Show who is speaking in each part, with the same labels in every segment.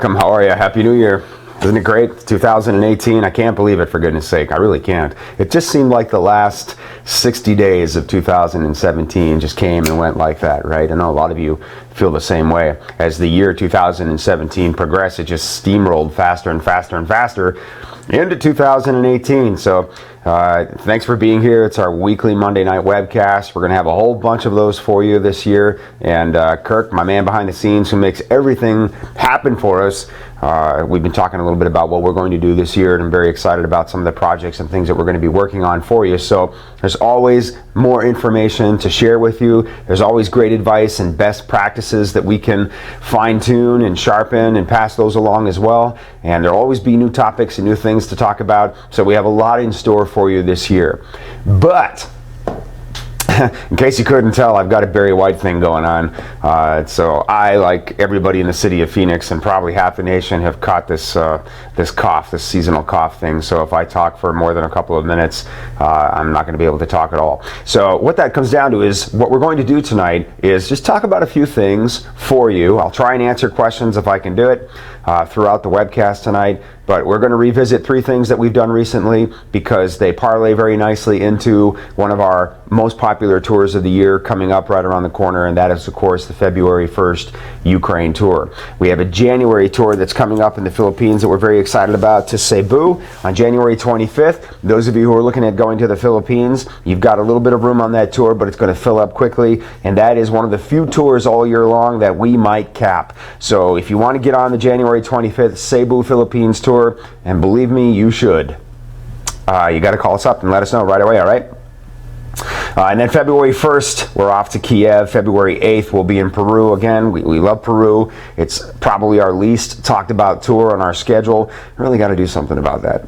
Speaker 1: How are you? Happy New Year. Isn't it great? It's 2018. I can't believe it, for goodness sake. I really can't. It just seemed like the last 60 days of 2017 just came and went like that, right? I know a lot of you feel the same way. As the year 2017 progressed, it just steamrolled faster and faster and faster into 2018. So thanks for being here. It's our weekly Monday night webcast. We're going to have a whole bunch of those for you this year. And Kirk, my man behind the scenes who makes everything happen for us, we've been talking a little bit about what we're going to do this year, and I'm very excited about some of the projects and things that we're going to be working on for you. So there's always more information to share with you. There's always great advice and best practices that we can fine-tune and sharpen and pass those along as well. And there'll always be new topics and new things to talk about. So we have a lot in store for you this year. But in case you couldn't tell, I've got a Barry White thing going on. So I, like everybody in the city of Phoenix and probably half the nation, have caught this cough, this seasonal cough thing. So if I talk for more than a couple of minutes, I'm not going to be able to talk at all. So what that comes down to is what we're going to do tonight is just talk about a few things for you. I'll try and answer questions if I can do it throughout the webcast tonight. But we're going to revisit three things that we've done recently because they parlay very nicely into one of our most popular tours of the year coming up right around the corner, and that is, of course, the February 1st Ukraine tour. We have a January tour that's coming up in the Philippines that we're very excited about, to Cebu on January 25th. Those of you who are looking at going to the Philippines, you've got a little bit of room on that tour, but it's going to fill up quickly, and that is one of the few tours all year long that we might cap. So if you want to get on the January 25th Cebu Philippines tour, and believe me, you should. You got to call us up and let us know right away, all right? And then February 1st, we're off to Kiev. February 8th, we'll be in Peru again. We love Peru. It's probably our least talked about tour on our schedule. Really got to do something about that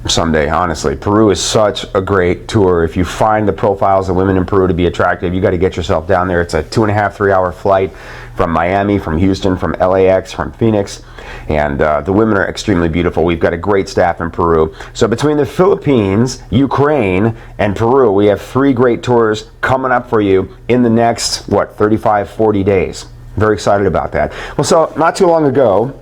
Speaker 1: someday, honestly. Peru is such a great tour. If you find the profiles of women in Peru to be attractive, you got to get yourself down there. It's a 2.5, 3-hour flight from Miami, from Houston, from LAX, from Phoenix. And the women are extremely beautiful. We've got a great staff in Peru. So between the Philippines, Ukraine, and Peru, we have 3 great tours coming up for you in the next, 35, 40 days. Very excited about that. Well, so not too long ago,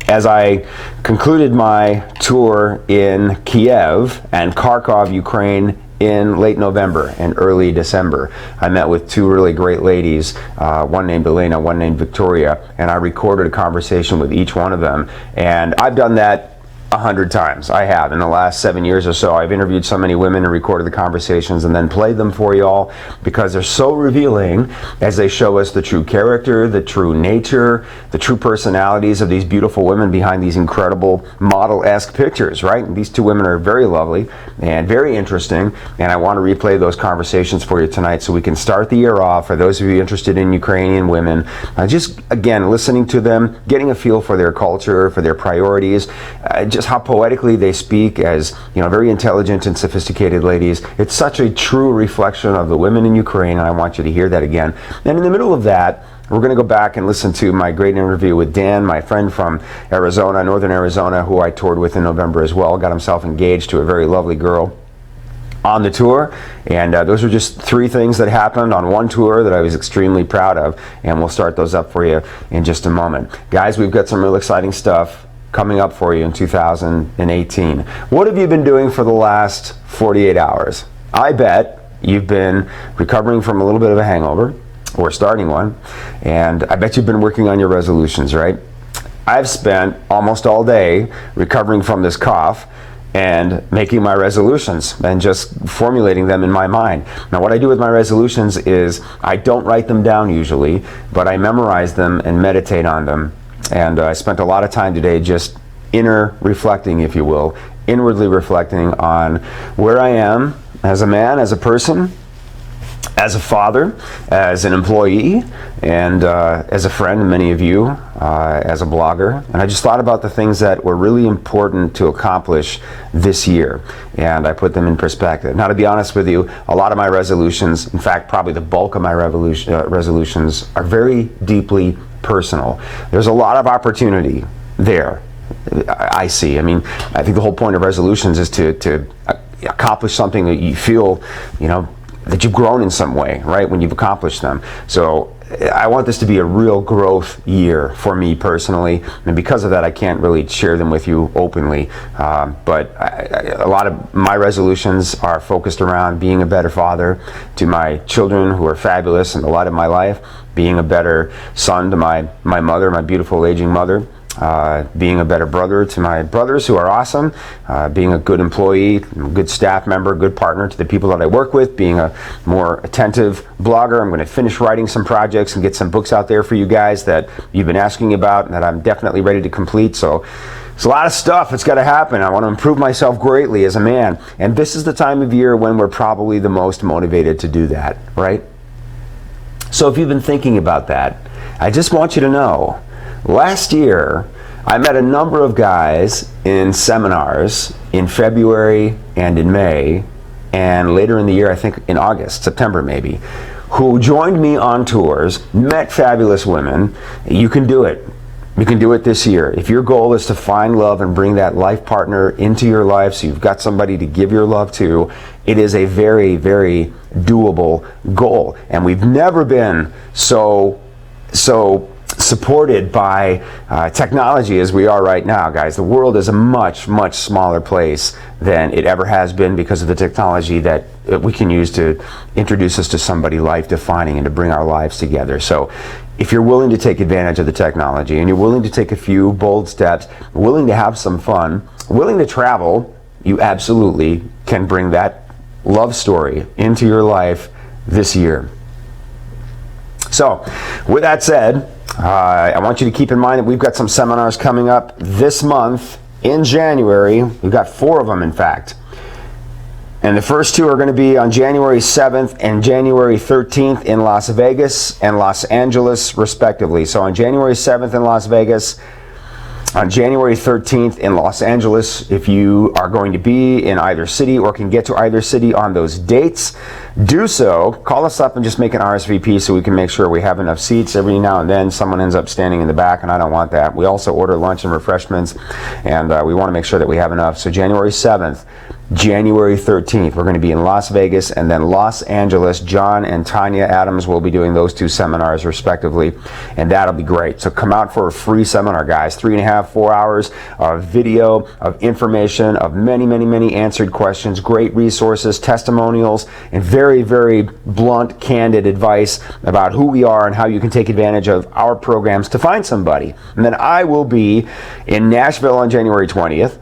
Speaker 1: as I concluded my tour in Kiev and Kharkov, Ukraine, in late November and early December, I met with 2 really great ladies, one named Elena, one named Victoria, and I recorded a conversation with each one of them. And I've done that 100 times. I have. In the last 7 years or so, I've interviewed so many women and recorded the conversations and then played them for you all because they're so revealing as they show us the true character, the true nature, the true personalities of these beautiful women behind these incredible model-esque pictures, right? And these 2 women are very lovely and very interesting, and I want to replay those conversations for you tonight so we can start the year off. For those of you interested in Ukrainian women, just, again, listening to them, getting a feel for their culture, for their priorities, just how poetically they speak as, very intelligent and sophisticated ladies. It's such a true reflection of the women in Ukraine, and I want you to hear that again. And in the middle of that, we're going to go back and listen to my great interview with Dan, my friend from Arizona, Northern Arizona, who I toured with in November as well. Got himself engaged to a very lovely girl on the tour, and those are just 3 things that happened on one tour that I was extremely proud of, and we'll start those up for you in just a moment. Guys, we've got some real exciting stuff coming up for you in 2018. What have you been doing for the last 48 hours? I bet you've been recovering from a little bit of a hangover, or starting one, and I bet you've been working on your resolutions, right? I've spent almost all day recovering from this cough and making my resolutions and just formulating them in my mind. Now, what I do with my resolutions is I don't write them down usually, but I memorize them and meditate on them. And I spent a lot of time today just inner reflecting, if you will, inwardly reflecting on where I am as a man, as a person, as a father, as an employee, and as a friend to many of you, as a blogger. And I just thought about the things that were really important to accomplish this year, and I put them in perspective. Now, to be honest with you, a lot of my resolutions, in fact, probably the bulk of my resolutions, are very deeply personal. There's a lot of opportunity there, I see. I mean, I think the whole point of resolutions is to accomplish something that you feel, that you've grown in some way, right, when you've accomplished them. So I want this to be a real growth year for me personally, and because of that, I can't really share them with you openly. But a lot of my resolutions are focused around being a better father to my children, who are fabulous and the light of my life, being a better son to my mother, my beautiful aging mother, being a better brother to my brothers who are awesome, being a good employee, good staff member, good partner to the people that I work with, being a more attentive blogger. I'm going to finish writing some projects and get some books out there for you guys that you've been asking about and that I'm definitely ready to complete. So it's a lot of stuff that's got to happen. I want to improve myself greatly as a man. And this is the time of year when we're probably the most motivated to do that, right? So if you've been thinking about that, I just want you to know, last year, I met a number of guys in seminars in February and in May, and later in the year, I think in August, September maybe, who joined me on tours, met fabulous women. You can do it. You can do it this year. If your goal is to find love and bring that life partner into your life so you've got somebody to give your love to, it is a very, very doable goal. And we've never been so supported by technology as we are right now, guys. The world is a much, much smaller place than it ever has been because of the technology that we can use to introduce us to somebody life-defining and to bring our lives together. So if you're willing to take advantage of the technology and you're willing to take a few bold steps, willing to have some fun, willing to travel, you absolutely can bring that love story into your life this year. So with that said, I want you to keep in mind that we've got some seminars coming up this month in January. We've got 4 of them, in fact. And the first 2 are going to be on January 7th and January 13th in Las Vegas and Los Angeles, respectively. So on January 7th in Las Vegas, on January 13th in Los Angeles. If you are going to be in either city or can get to either city on those dates, do so. Call us up and just make an RSVP so we can make sure we have enough seats. Every now and then someone ends up standing in the back, and I don't want that. We also order lunch and refreshments, and we want to make sure that we have enough. So January 7th, January 13th, we're going to be in Las Vegas and then Los Angeles. John and Tanya Adams will be doing those 2 seminars respectively, and that'll be great. So come out for a free seminar, guys. 3.5, 4 hours of video, of information, of many, many, many answered questions, great resources, testimonials, and very, very blunt, candid advice about who we are and how you can take advantage of our programs to find somebody. And then I will be in Nashville on January 20th.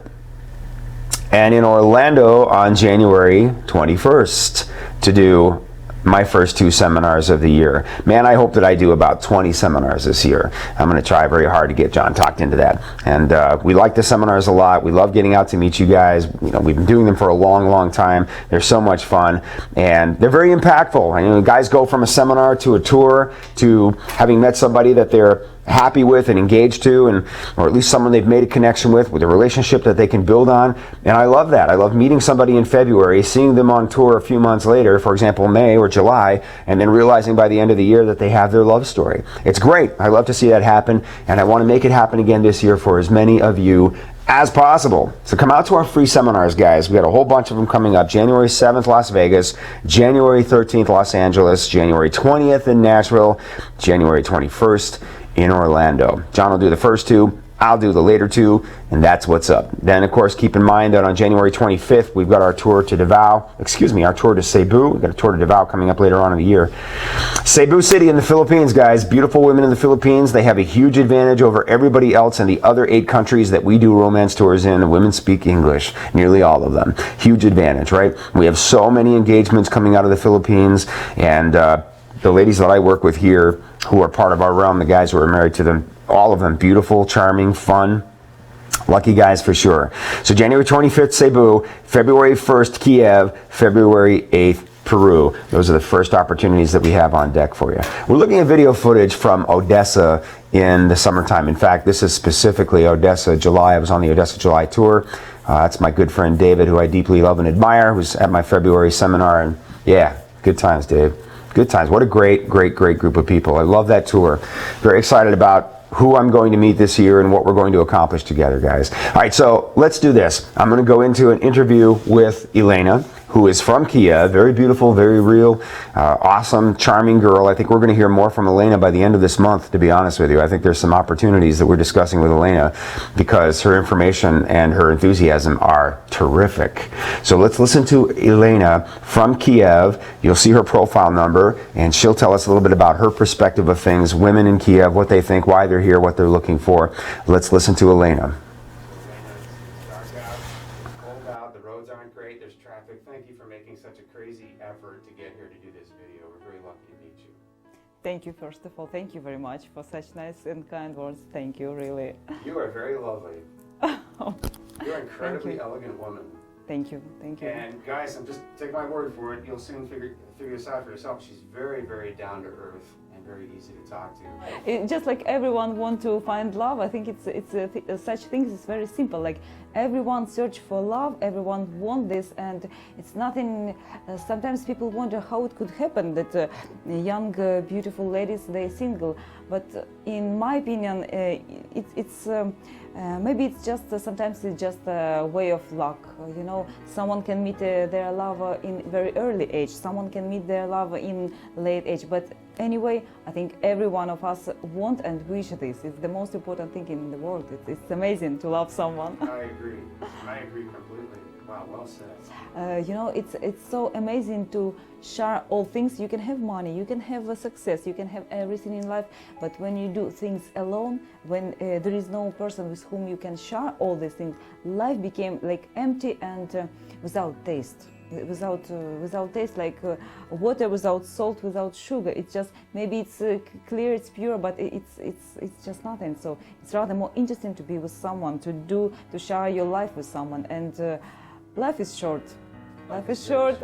Speaker 1: And in Orlando on January 21st to do my first 2 seminars of the year. Man, I hope that I do about 20 seminars this year. I'm going to try very hard to get John talked into that. And we like the seminars a lot. We love getting out to meet you guys. You know, we've been doing them for a long, long time. They're so much fun, and they're very impactful. I mean, guys go from a seminar to a tour to having met somebody that they're happy with and engaged to, and or at least someone they've made a connection with a relationship that they can build on. And I love that. I love meeting somebody in February, seeing them on tour a few months later, for example May or July, and then realizing by the end of the year that they have their love story. It's great. I love to see that happen, and I want to make it happen again this year for as many of you as possible. So come out to our free seminars, guys. We got a whole bunch of them coming up. January 7th, Las Vegas, January 13th, Los Angeles, January 20th in Nashville, January 21st in Orlando. John will do the first 2. I'll do the later 2, and that's what's up. Then, of course, keep in mind that on January 25th, we've got our tour to our tour to Cebu. We've got a tour to Davao coming up later on in the year. Cebu City in the Philippines, guys. Beautiful women in the Philippines. They have a huge advantage over everybody else in the other 8 countries that we do romance tours in. The women speak English, nearly all of them. Huge advantage, right? We have so many engagements coming out of the Philippines, and the ladies that I work with here who are part of our realm, the guys who are married to them, all of them beautiful, charming, fun, lucky guys for sure. So January 25th, Cebu, February 1st, Kiev, February 8th, Peru. Those are the first opportunities that we have on deck for you. We're looking at video footage from Odessa in the summertime. In fact, this is specifically Odessa, July. I was on the Odessa July tour. That's my good friend David, who I deeply love and admire, who's at my February seminar. And yeah, good times, Dave. Good times. What a great, great, great group of people. I love that tour. Very excited about who I'm going to meet this year and what we're going to accomplish together, guys. All right, so let's do this. I'm going to go into an interview with Elena, who is from Kiev. Very beautiful, very real, awesome, charming girl. I think we're going to hear more from Elena by the end of this month, to be honest with you. I think there's some opportunities that we're discussing with Elena because her information and her enthusiasm are terrific. So let's listen to Elena from Kiev. You'll see her profile number, and she'll tell us a little bit about her perspective of things, women in Kiev, what they think, why they're here, what they're looking for. Let's listen to Elena.
Speaker 2: Thank you for making such a crazy effort to get here to do this video. We're very lucky to meet you.
Speaker 3: Thank you, first of all. Thank you very much for such nice and kind words. Thank you, really.
Speaker 2: You are very lovely. You're an incredibly elegant woman.
Speaker 3: Thank you, thank you.
Speaker 2: And guys, I'm just take my word for it. You'll soon figure this out for yourself. She's very, very down to earth and very easy to talk to.
Speaker 3: Just like everyone want to find love, I think such things is very simple. Like everyone search for love, everyone want this, and it's nothing. Sometimes people wonder how it could happen that young, beautiful ladies they single. But in my opinion, maybe it's just sometimes it's just a way of luck. You know, someone can meet their lover in very early age. Someone can meet their lover in late age. But anyway, I think every one of us want and wish this. It's the most important thing in the world. It's amazing to love someone.
Speaker 2: I agree. I agree completely. Wow, well said.
Speaker 3: You know, it's so amazing to share all things. You can have money, you can have a success, you can have everything in life, but when you do things alone, when there is no person with whom you can share all these things, life became like empty and without taste. Without taste, like water without salt, without sugar. It's just maybe it's clear, it's pure, but it's just nothing. So it's rather more interesting to be with someone, to share your life with someone. And life is short. Life is short.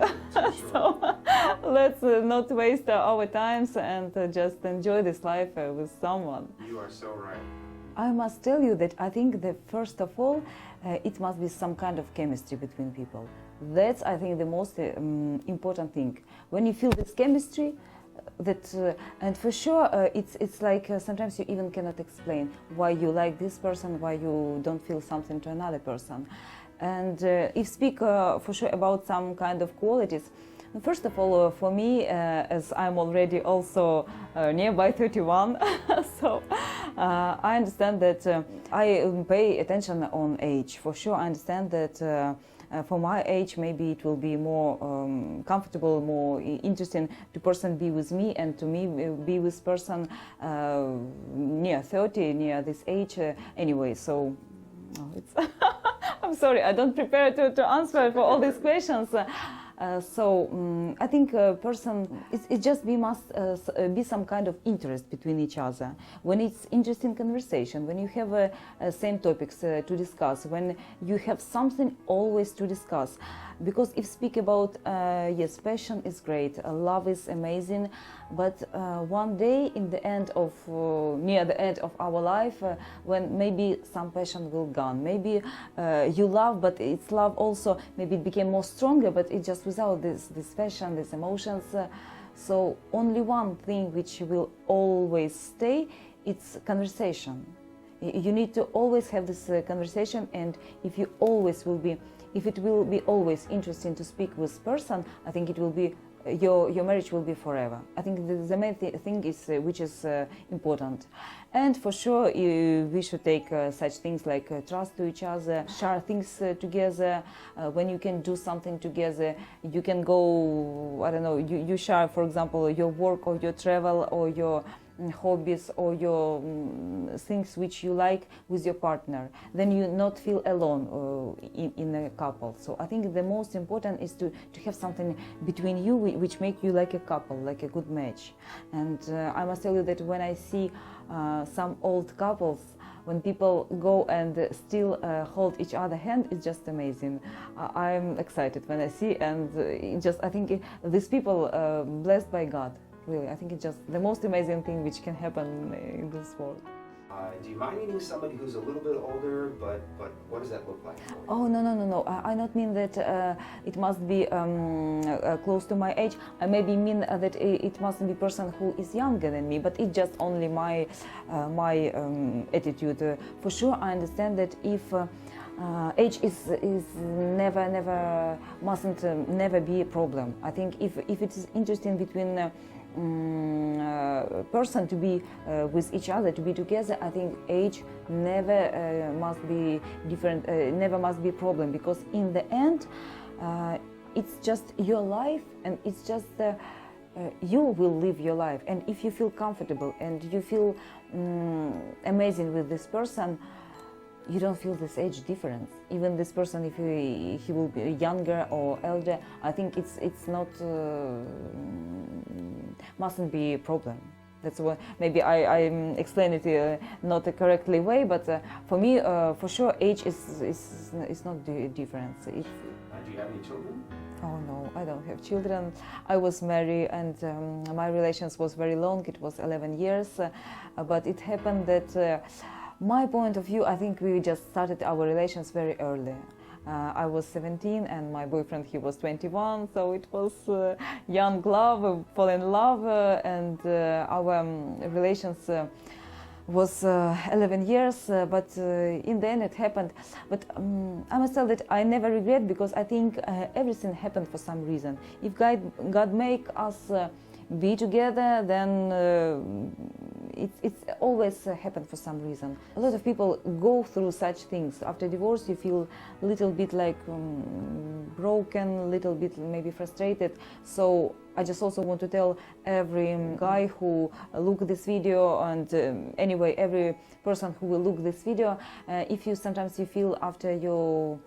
Speaker 3: So let's not waste our times and just enjoy this life with someone.
Speaker 2: You are so right.
Speaker 3: I must tell you that I think that first of all, it must be some kind of chemistry between people. That's, I think, the most important thing. When you feel this chemistry, and for sure, it's like sometimes you even cannot explain why you like this person, why you don't feel something to another person. And if speak for sure about some kind of qualities, first of all, for me, as I'm already also nearby 31, so I understand that I pay attention on age. For sure, I understand that for my age, maybe it will be more comfortable, more interesting to person be with me, and to me be with person near 30, near this age anyway. So it's I'm sorry, I don't prepare to answer for all these questions. I think a person, it just must be some kind of interest between each other. When it's interesting conversation, when you have same topics to discuss, when you have something always to discuss. Because if speak about, yes, passion is great, love is amazing, but one day in the end of, near the end of our life, when maybe some passion will gone, maybe you love, but it's love also, maybe it became more stronger, but it just without this passion, these emotions. So only one thing which will always stay, it's conversation. You need to always have this conversation, and if you always will be, if it will be always interesting to speak with person, I think it will be your marriage will be forever. I think the main thing is which is important. And for sure we should take such things like trust to each other, share things together. When you can do something together, you can go, I don't know, you share, for example, your work or your travel or your hobbies or your things which you like with your partner, then you not feel alone in a couple. So I think the most important is to have something between you which make you like a couple, like a good match. And I must tell you that when I see some old couples, when people go and still hold each other hand, it's just amazing. I'm excited when I see, and I think these people blessed by God. Really, I think it's just the most amazing thing which can happen in this world.
Speaker 2: Do you mind meeting somebody who's a little bit older, but what does that look like for you?
Speaker 3: Oh, no. I not mean that it must be close to my age. I maybe mean that it must be person who is younger than me, but it's just only my attitude. For sure, I understand that if age is never mustn't never be a problem. I think if it is interesting between person to be with each other, to be together, I think age never must be different, never must be a problem, because in the end it's just your life, and it's just you will live your life, and if you feel comfortable and you feel amazing with this person, you don't feel this age difference. Even this person, if he will be younger or elder, I think it's not mustn't be a problem. That's what maybe I explain it not a correctly way, but for me, for sure, age is not the difference.
Speaker 2: Do you have any children?
Speaker 3: Oh no, I don't have children. I was married, and my relations was very long. It was 11 years, but it happened that. My point of view, I think we just started our relations very early. I was 17 and my boyfriend, he was 21, so it was young love, fall in love, and our relations was 11 years, but in the end it happened. But I must tell that I never regret, because I think everything happened for some reason. If God make us be together, then it's always happened for some reason. A lot of people go through such things. After divorce, you feel a little bit like broken, a little bit maybe frustrated. So I just also want to tell every guy who look this video, and anyway, every person who will look this video, if you sometimes you feel after you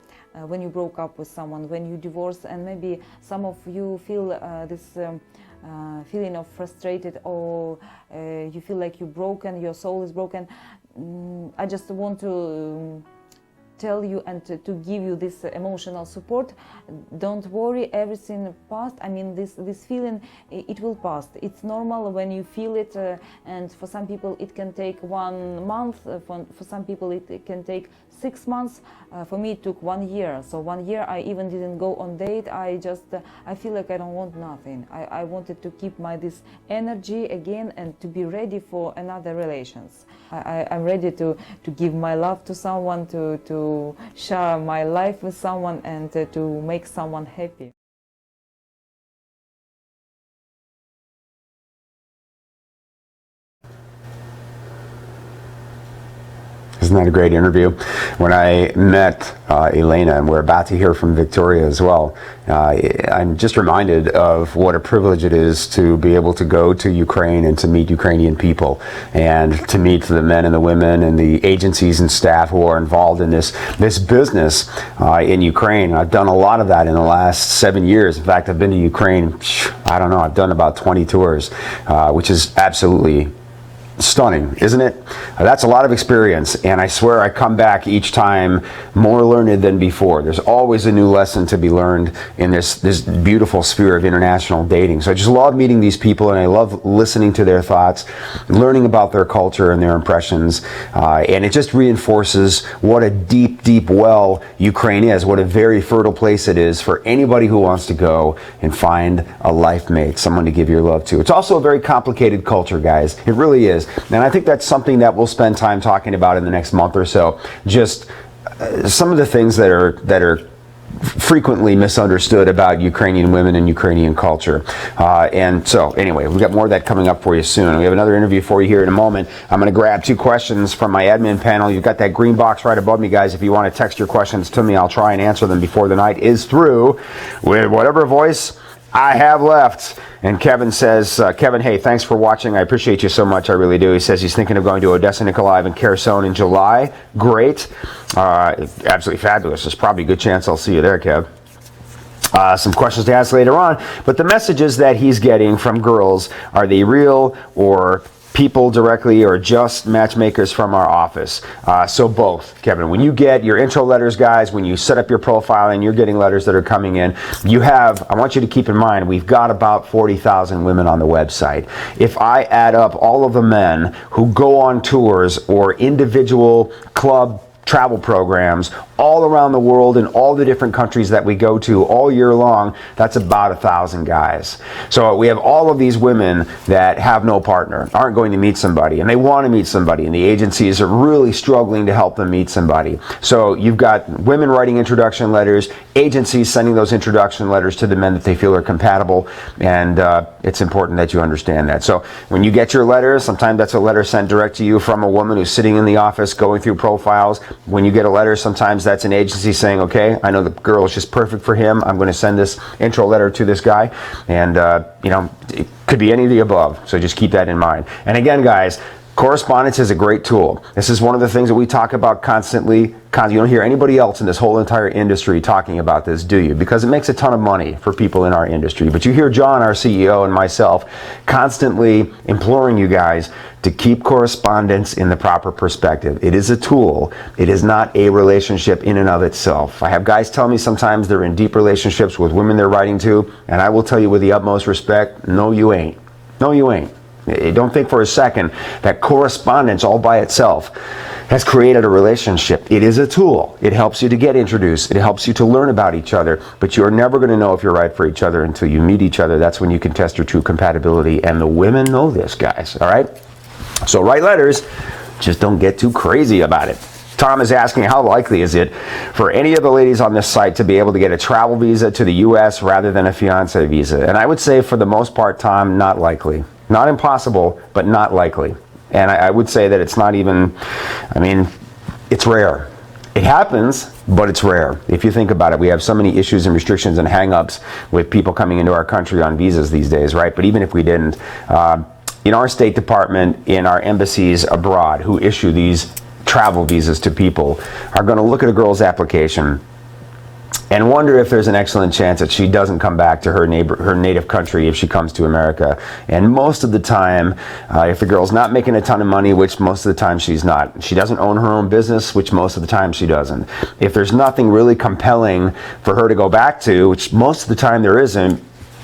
Speaker 3: when you broke up with someone, when you divorce, and maybe some of you feel this feeling of frustrated, or you feel like you're broken, your soul is broken, I just want to tell you and to give you this emotional support. Don't worry, everything passed. I mean, this feeling, it will pass. It's normal when you feel it, and for some people it can take 1 month, for some people it can take 6 months. For me it took 1 year. So 1 year I even didn't go on date. I just I feel like I don't want nothing. I wanted to keep this energy again and to be ready for another relations. I'm ready to give my love to someone, to share my life with someone, and to make someone happy.
Speaker 1: Isn't that a great interview? When I met Elena, and we're about to hear from Victoria as well, I'm just reminded of what a privilege it is to be able to go to Ukraine and to meet Ukrainian people, and to meet the men and the women and the agencies and staff who are involved in this business in Ukraine. I've done a lot of that in the last 7 years. In fact, I've been to Ukraine, I don't know, I've done about 20 tours, which is absolutely stunning, isn't it? That's a lot of experience, and I swear I come back each time more learned than before. There's always a new lesson to be learned in this beautiful sphere of international dating. So I just love meeting these people, and I love listening to their thoughts, learning about their culture and their impressions, and it just reinforces what a deep, deep well Ukraine is, what a very fertile place it is for anybody who wants to go and find a life mate, someone to give your love to. It's also a very complicated culture, guys. It really is. And I think that's something that we'll spend time talking about in the next month or so. Just some of the things that are frequently misunderstood about Ukrainian women and Ukrainian culture. And so anyway, we've got more of that coming up for you soon. We have another interview for you here in a moment. I'm going to grab 2 questions from my admin panel. You've got that green box right above me, guys. If you want to text your questions to me, I'll try and answer them before the night is through with whatever voice I have left. And Kevin says, Kevin, hey, thanks for watching. I appreciate you so much. I really do. He says he's thinking of going to Odessa, Nikolaev, and Kherson in July. Great. Absolutely fabulous. There's probably a good chance I'll see you there, Kev. Some questions to ask later on. But the messages that he's getting from girls, are they real or people directly, or just matchmakers from our office? So both, Kevin. When you get your intro letters, guys, when you set up your profile and you're getting letters that are coming in, I want you to keep in mind, we've got about 40,000 women on the website. If I add up all of the men who go on tours or individual club travel programs all around the world in all the different countries that we go to all year long. That's about 1,000 guys. So we have all of these women that have no partner, aren't going to meet somebody, and they want to meet somebody, and the agencies are really struggling to help them meet somebody. So you've got women writing introduction letters, agencies sending those introduction letters to the men that they feel are compatible, and it's important that you understand that. So when you get your letters, sometimes that's a letter sent direct to you from a woman who's sitting in the office going through profiles. When you get a letter, sometimes that's an agency saying, okay, I know the girl is just perfect for him. I'm going to send this intro letter to this guy. And, it could be any of the above. So just keep that in mind. And again, guys, correspondence is a great tool. This is one of the things that we talk about constantly. You don't hear anybody else in this whole entire industry talking about this, do you? Because it makes a ton of money for people in our industry. But you hear John, our CEO, and myself constantly imploring you guys to keep correspondence in the proper perspective. It is a tool. It is not a relationship in and of itself. I have guys tell me sometimes they're in deep relationships with women they're writing to, and I will tell you with the utmost respect, no, you ain't. No, you ain't. Don't think for a second that correspondence all by itself has created a relationship. It is a tool. It helps you to get introduced. It helps you to learn about each other. But you're never going to know if you're right for each other until you meet each other. That's when you can test your true compatibility. And the women know this, guys. All right? So write letters. Just don't get too crazy about it. Tom is asking, how likely is it for any of the ladies on this site to be able to get a travel visa to the U.S. rather than a fiancé visa? And I would say for the most part, Tom, not likely. Not impossible, but not likely. And I would say that it's not even, it's rare. It happens, but it's rare. If you think about it, we have so many issues and restrictions and hang-ups with people coming into our country on visas these days, right? But even if we didn't, in our State Department, in our embassies abroad who issue these travel visas to people, are going to look at a girl's application and wonder if there's an excellent chance that she doesn't come back to her native country if she comes to America. And most of the time, if the girl's not making a ton of money, which most of the time she's not, she doesn't own her own business, which most of the time she doesn't. If there's nothing really compelling for her to go back to, which most of the time there isn't,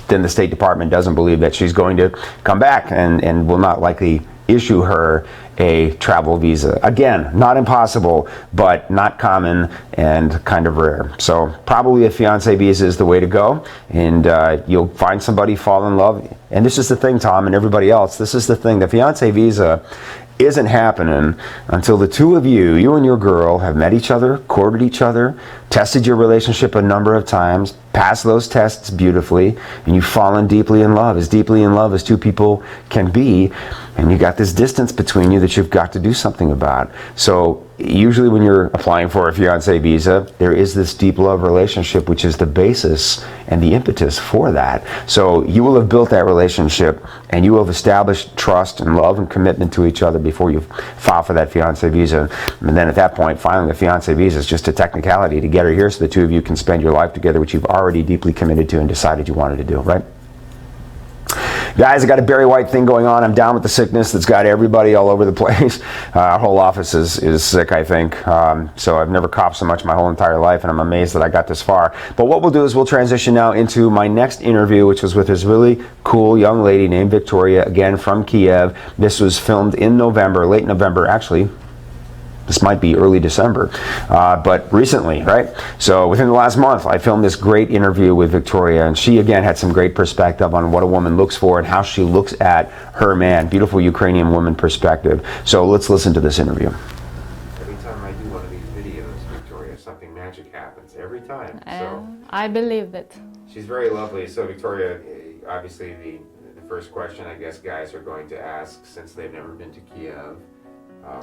Speaker 1: then the State Department doesn't believe that she's going to come back and will not likely issue her a travel visa. Again, not impossible, but not common and kind of rare. So probably a fiancé visa is the way to go, and you'll find somebody, fall in love. And this is the thing, Tom, and everybody else, this is the thing. The fiancé visa isn't happening until the two of you and your girl, have met each other, courted each other, tested your relationship a number of times, passed those tests beautifully, and you've fallen deeply in love as two people can be, and you got this distance between you that you've got to do something about. So usually when you're applying for a fiancé visa, there is this deep love relationship, which is the basis and the impetus for that. So you will have built that relationship, and you will have established trust and love and commitment to each other before you file for that fiancé visa. And then at that point, filing the fiancé visa is just a technicality to get her here so the two of you can spend your life together, which you've already deeply committed to and decided you wanted to do, right? Guys, I got a Barry White thing going on. I'm down with the sickness that's got everybody all over the place. Our whole office is sick, I think. So I've never coughed so much my whole entire life, and I'm amazed that I got this far. But what we'll do is we'll transition now into my next interview, which was with this really cool young lady named Victoria, again from Kiev. This was filmed in November, late November, actually. This might be early December, but recently, right? So within the last month, I filmed this great interview with Victoria, and she, again, had some great perspective on what a woman looks for and how she looks at her man. Beautiful Ukrainian woman perspective. So let's listen to this interview.
Speaker 2: Every time I do one of these videos, Victoria, something magic happens. Every time. So
Speaker 4: I believe that.
Speaker 2: she's very lovely. So Victoria, obviously the first question I guess guys are going to ask, since they've never been to Kiev,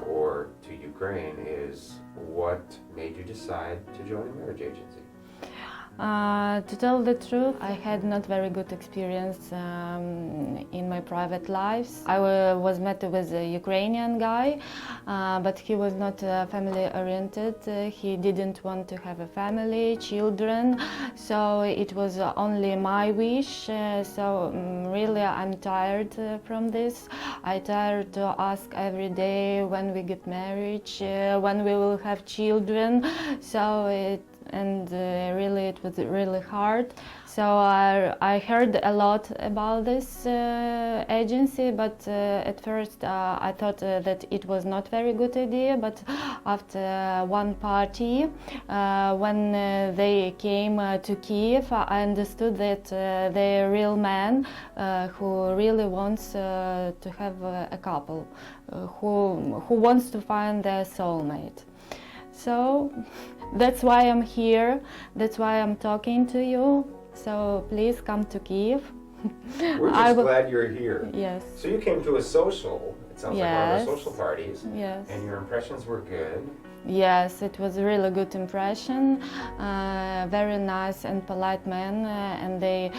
Speaker 2: or to Ukraine, is what made you decide to join a marriage agency?
Speaker 4: To tell the truth, I had not very good experience in my private lives. I was met with a Ukrainian guy, but he was not family oriented. He didn't want to have a family, children, so it was only my wish. Really I'm tired from this. I'm tired to ask every day when we get married, when we will have children. So and really it was really hard. So I heard a lot about this agency, but at first I thought that it was not very good idea. But after one party, when they came to Kiev, I understood that they're real man who really wants to have a couple, who wants to find their soulmate. So that's why I'm here. That's why I'm talking to you. So please come to Kiev.
Speaker 2: We're just glad you're here.
Speaker 4: Yes.
Speaker 2: So you came to a social, it sounds like one of our social parties,
Speaker 4: Yes.
Speaker 2: and your impressions were good.
Speaker 4: Yes, it was a really good impression. Very nice and polite men, and they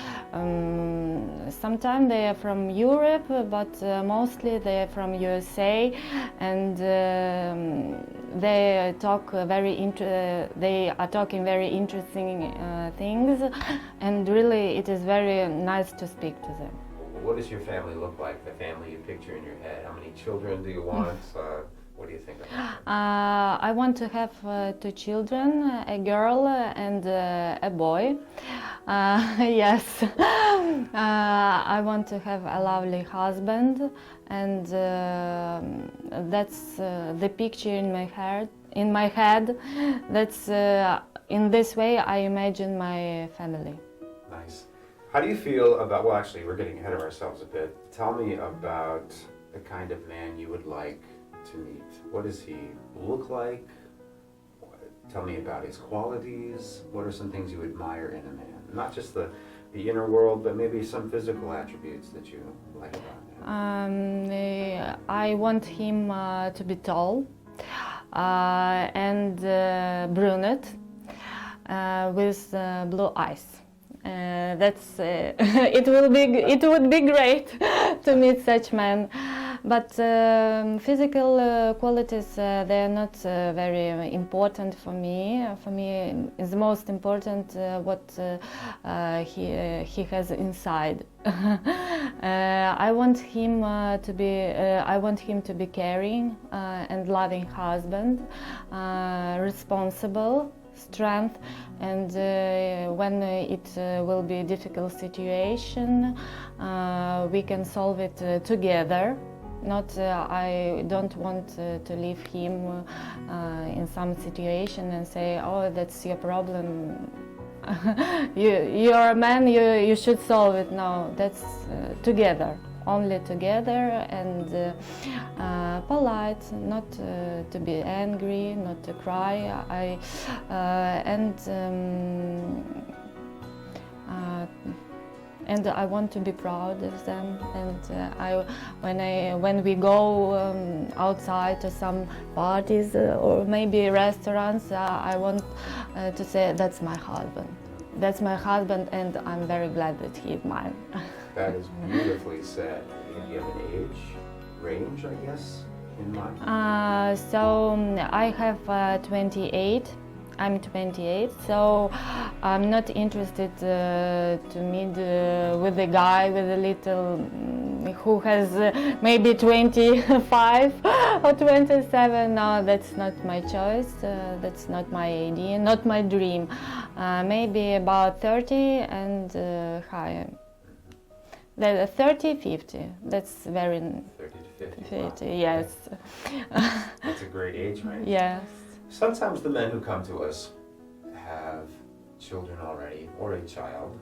Speaker 4: sometimes they are from Europe, but mostly they are from USA, and they talk they are talking very interesting things, and really it is very nice to speak to them.
Speaker 2: What does your family look like? The family you picture in your head? How many children do you want? What do you think about that?
Speaker 4: I want to have 2 children, a girl and a boy. Yes, I want to have a lovely husband, and that's the picture in my head. That's in this way I imagine my family.
Speaker 2: Nice. How do you feel about? Well, actually, we're getting ahead of ourselves a bit. Tell me about the kind of man you would like to meet. What does he look like? Tell me about his qualities. What are some things you admire in a man? Not just the inner world, but maybe some physical attributes that you like about him.
Speaker 4: I want him to be tall and brunette with blue eyes. That's it would be great to meet such man. But physical qualities, they are not very important for me. For me, it's most important what he has inside. I want him to be caring and loving husband, responsible, strength, and when it will be a difficult situation, we can solve it together. Not, I don't want to leave him in some situation and say, oh, that's your problem. You're a man, you should solve it. No, that's together, only together, and polite, not to be angry, not to cry. And I want to be proud of them. And when we go outside to some parties or maybe restaurants, I want to say that's my husband. That's my husband, and I'm very glad that he is mine.
Speaker 2: That is beautifully said. Do you have an age range, I guess, in mind?
Speaker 4: So I have 28. I'm 28, so I'm not interested to meet with a guy with a little who has maybe 25 or 27. No, that's not my choice. That's not my idea, not my dream. Maybe about 30 and higher. 30, 50. That's very
Speaker 2: 30 to 50.
Speaker 4: 50.
Speaker 2: Wow.
Speaker 4: Yes.
Speaker 2: That's a great age range.
Speaker 4: Yes.
Speaker 2: Sometimes the men who come to us have children already or a child.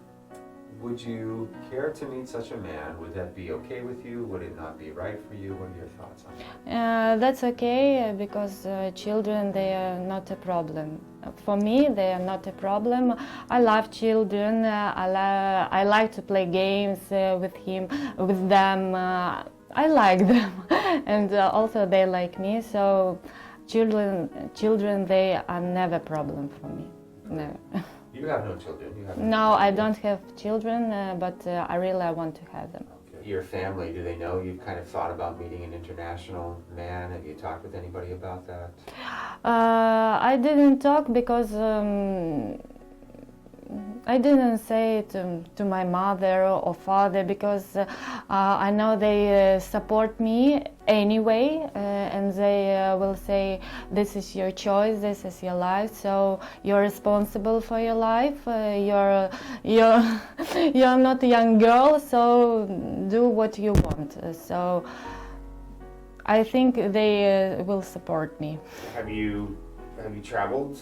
Speaker 2: Would you care to meet such a man? Would that be okay with you? Would it not be right for you? What are your thoughts on that?
Speaker 4: That's okay because children, they are not a problem. For me, they are not a problem. I love children. I like to play games with them. I like them, and also they like me. So. Children, they are never a problem for me. Never.
Speaker 2: You have no children?
Speaker 4: No, I don't have children, but I really want to have them.
Speaker 2: Okay. Your family, do they know you've kind of thought about meeting an international man? Have you talked with anybody about that?
Speaker 4: I didn't talk because I didn't say it to my mother or father because I know they support me anyway, and they will say, this is your choice, this is your life, so you're responsible for your life. You're you're not a young girl, so do what you want. So I think they will support me.
Speaker 2: Have you traveled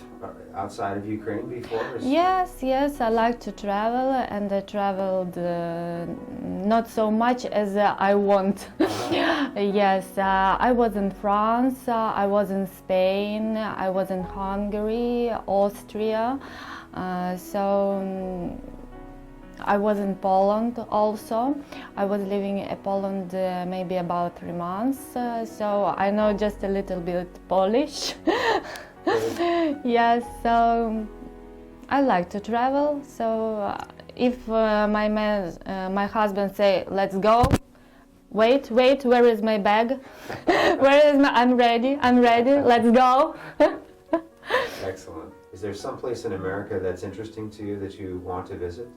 Speaker 2: outside of Ukraine before?
Speaker 4: Yes, I like to travel, and I traveled not so much as I want. Yes, I was in France, I was in Spain, I was in Hungary, Austria, I was in Poland also. I was living in Poland maybe about 3 months, so I know just a little bit Polish. Yes, so I like to travel. So if my husband say, "Let's go," wait, where is my bag? Where is my? I'm ready. Let's go.
Speaker 2: Excellent. Is there some place in America that's interesting to you that you want to visit?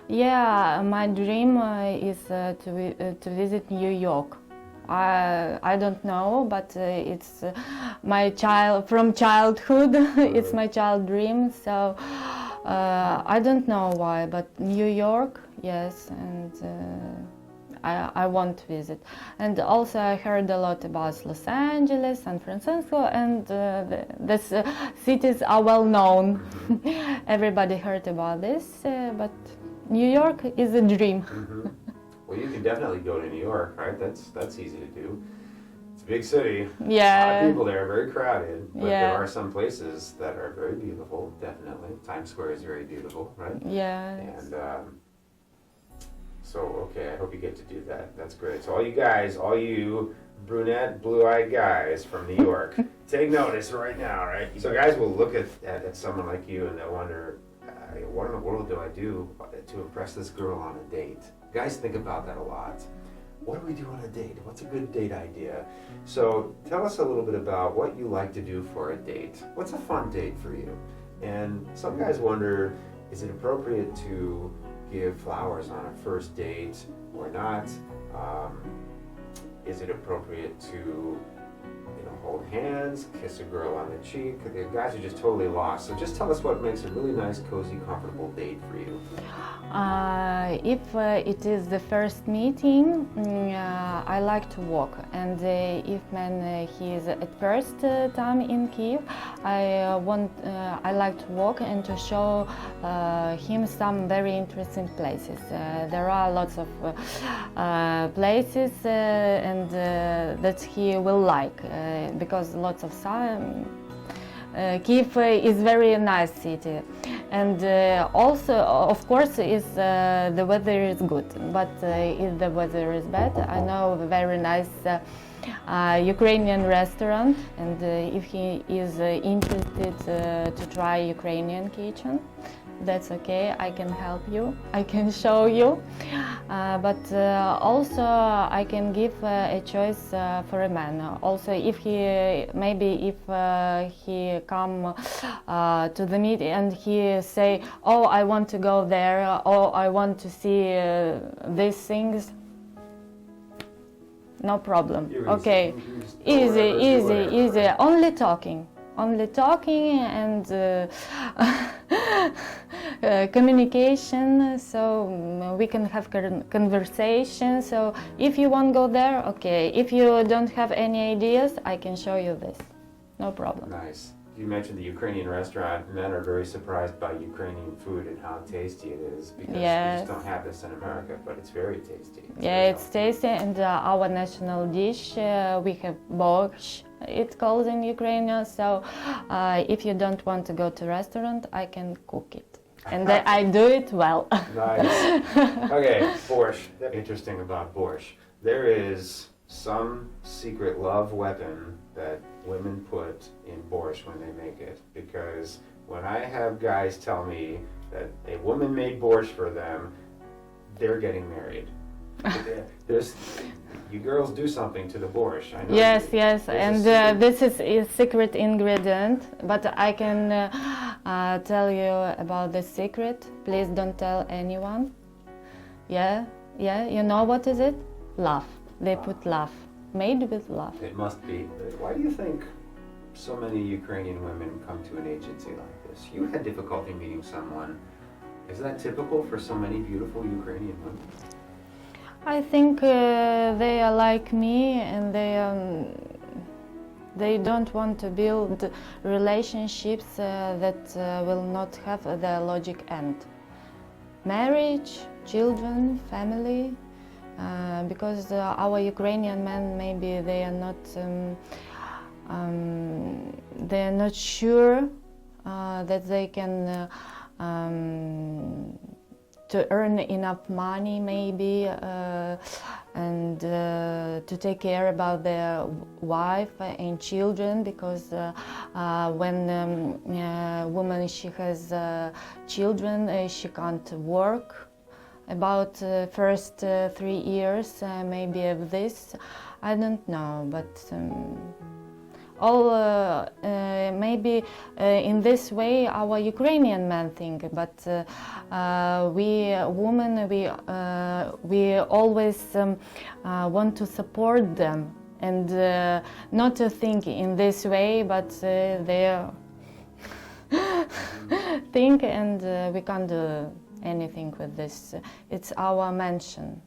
Speaker 4: Yeah, my dream is to visit New York. I don't know, but it's from childhood. It's my child dream. So I don't know why, but New York, yes, and I want to visit. And also I heard a lot about Los Angeles, San Francisco, and these cities are well known. Everybody heard about this, but New York is a dream.
Speaker 2: Well, you can definitely go to New York, right? That's easy to do. It's a big city.
Speaker 4: Yeah.
Speaker 2: A lot of people there, very crowded. But
Speaker 4: Yeah.
Speaker 2: there are some places that are very beautiful, definitely. Times Square is very beautiful, right?
Speaker 4: Yeah.
Speaker 2: And so, okay, I hope you get to do that. That's great. So all you brunette, blue-eyed guys from New York, take notice right now, right? So guys will look at someone like you and they'll wonder, what in the world do I do to impress this girl on a date? Guys think about that a lot. What do we do on a date? What's a good date idea? So tell us a little bit about what you like to do for a date. What's a fun date for you? And some guys wonder, is it appropriate to give flowers on a first date or not? Is it appropriate to hold hands, kiss a girl on the cheek? The guys are just totally lost. So just tell us what makes a really nice, cozy, comfortable date for you.
Speaker 4: If it is the first meeting, I like to walk, and if he is at first time in Kiev, I like to walk and to show him some very interesting places. There are lots of places and that he will like, because lots of sun. Kiev is very nice city, and also, of course, the weather is good. But if the weather is bad, I know a very nice Ukrainian restaurant, and if he is interested to try Ukrainian kitchen, that's okay. I can help you. I can show you. But also I can give a choice for a man. Also, if he come to the meeting and he say, "Oh, I want to go there," or "I want to see these things," no problem. Okay, easy. Only talking and communication, so we can have conversation. So if you want to go there, okay. If you don't have any ideas, I can show you this. No problem.
Speaker 2: Nice. You mentioned the Ukrainian restaurant. Men are very surprised by Ukrainian food and how tasty it is, because we just don't have this in America, but it's very tasty.
Speaker 4: It's tasty, and our national dish, we have Borscht, it's called in Ukrainian. So if you don't want to go to restaurant, I can cook it, and I do it well.
Speaker 2: Nice. Okay, Borscht. Interesting about Borscht. There is some secret love weapon that women put in Borscht when they make it, because when I have guys tell me that a woman made Borscht for them, they're getting married. You girls do something to the Borscht. I know.
Speaker 4: Yes, and this is a secret ingredient, but I can tell you about the secret. Please don't tell anyone. Yeah, you know what is it? Love. They put love. Made with love.
Speaker 2: It must be. Why do you think so many Ukrainian women come to an agency like this? You had difficulty meeting someone. Is that typical for so many beautiful Ukrainian women?
Speaker 4: I think they are like me, and they don't want to build relationships that will not have their logic end. Marriage, children, family, because our Ukrainian men, maybe they are not sure that they can to earn enough money, maybe, and to take care about their wife and children, because when a woman she has children, she can't work. About first 3 years, maybe of this, I don't know, but all maybe in this way our Ukrainian men think, but we women, we always want to support them, and not to think in this way, but they think, and we can't do anything with this. It's our mansion.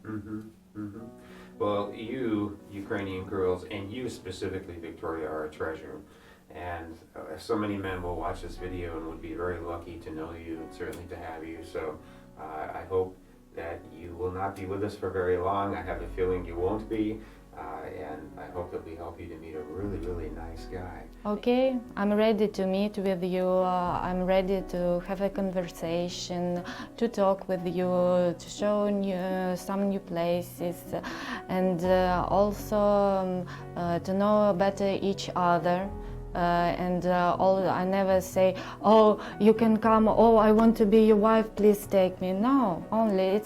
Speaker 2: Well, you Ukrainian girls, and you specifically, Victoria, are a treasure. And so many men will watch this video and would be very lucky to know you and certainly to have you. So I hope that you will not be with us for very long. I have a feeling you won't be. And I hope that we help you to meet a really, really nice guy.
Speaker 4: Okay, I'm ready to meet with you. I'm ready to have a conversation, to talk with you, to show some new places, and also to know better each other. I never say, oh, you can come, oh, I want to be your wife, please take me. No, only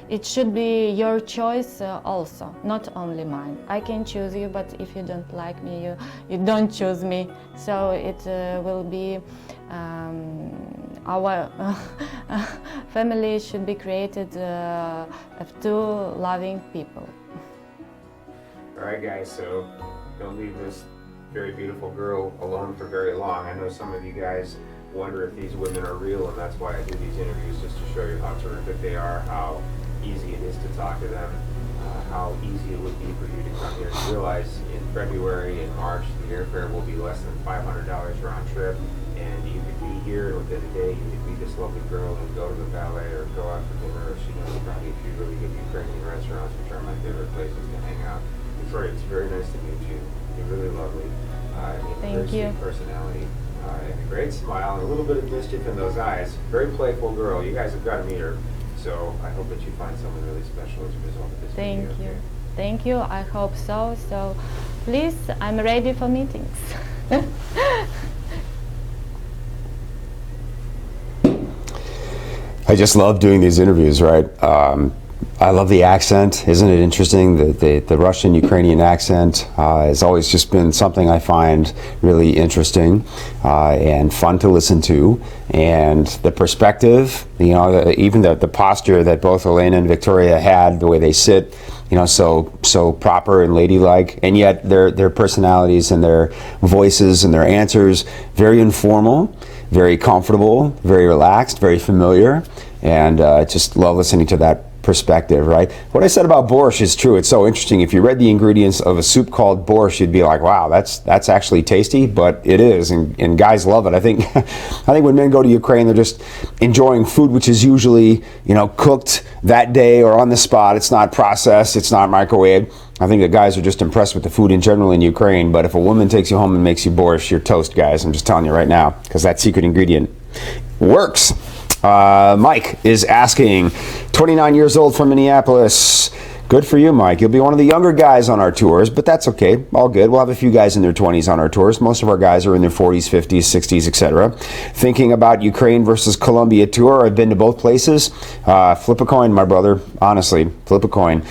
Speaker 4: it should be your choice also, not only mine. I can choose you, but if you don't like me, you don't choose me. So it will be our family should be created of two loving people.
Speaker 2: All right, guys, so don't leave this very beautiful girl alone for very long. I know some of you guys wonder if these women are real, and that's why I do these interviews, just to show you how terrific they are, how easy it is to talk to them, how easy it would be for you to come here. You realize in February and March the airfare will be less than $500 round trip, and you could be here, and within a day you could meet this lovely girl and go to the ballet or go out for dinner, or she knows probably a few really good Ukrainian restaurants, which are my favorite places to hang out. Victoria, it's very nice to meet you. You're really lovely.
Speaker 4: Thank you.
Speaker 2: Very sweet personality, and a great smile, and a little bit of mischief in those eyes. Very playful girl. You guys have got to meet her. So I hope that you find someone really special as a result of this
Speaker 4: Thank
Speaker 2: video.
Speaker 4: you.
Speaker 2: Okay?
Speaker 4: Thank you. I hope so. So please, I'm ready for meetings.
Speaker 1: I just love doing these interviews, right? I love the accent. Isn't it interesting? The Russian-Ukrainian accent has always just been something I find really interesting and fun to listen to. And the perspective, you know, even the posture that both Elena and Victoria had, the way they sit, you know, so proper and ladylike, and yet their personalities and their voices and their answers, very informal, very comfortable, very relaxed, very familiar, and just love listening to that perspective, right? What I said about borscht is true. It's so interesting. If you read the ingredients of a soup called borscht, you'd be like, wow, that's actually tasty, but it is, and guys love it. I think when men go to Ukraine, they're just enjoying food, which is usually, you know, cooked that day or on the spot. It's not processed, it's not microwaved. I think the guys are just impressed with the food in general in Ukraine, but if a woman takes you home and makes you borscht, you're toast, guys. I'm just telling you right now, because that secret ingredient works. Mike is asking, 29 years old from Minneapolis, Good for you, Mike. You'll be one of the younger guys on our tours, but that's okay. All good. We'll have a few guys in their 20s on our tours. Most of our guys are in their 40s, 50s, 60s, etc. Thinking about Ukraine versus Colombia tour. I've been to both places. Flip a coin, my brother. Honestly, flip a coin,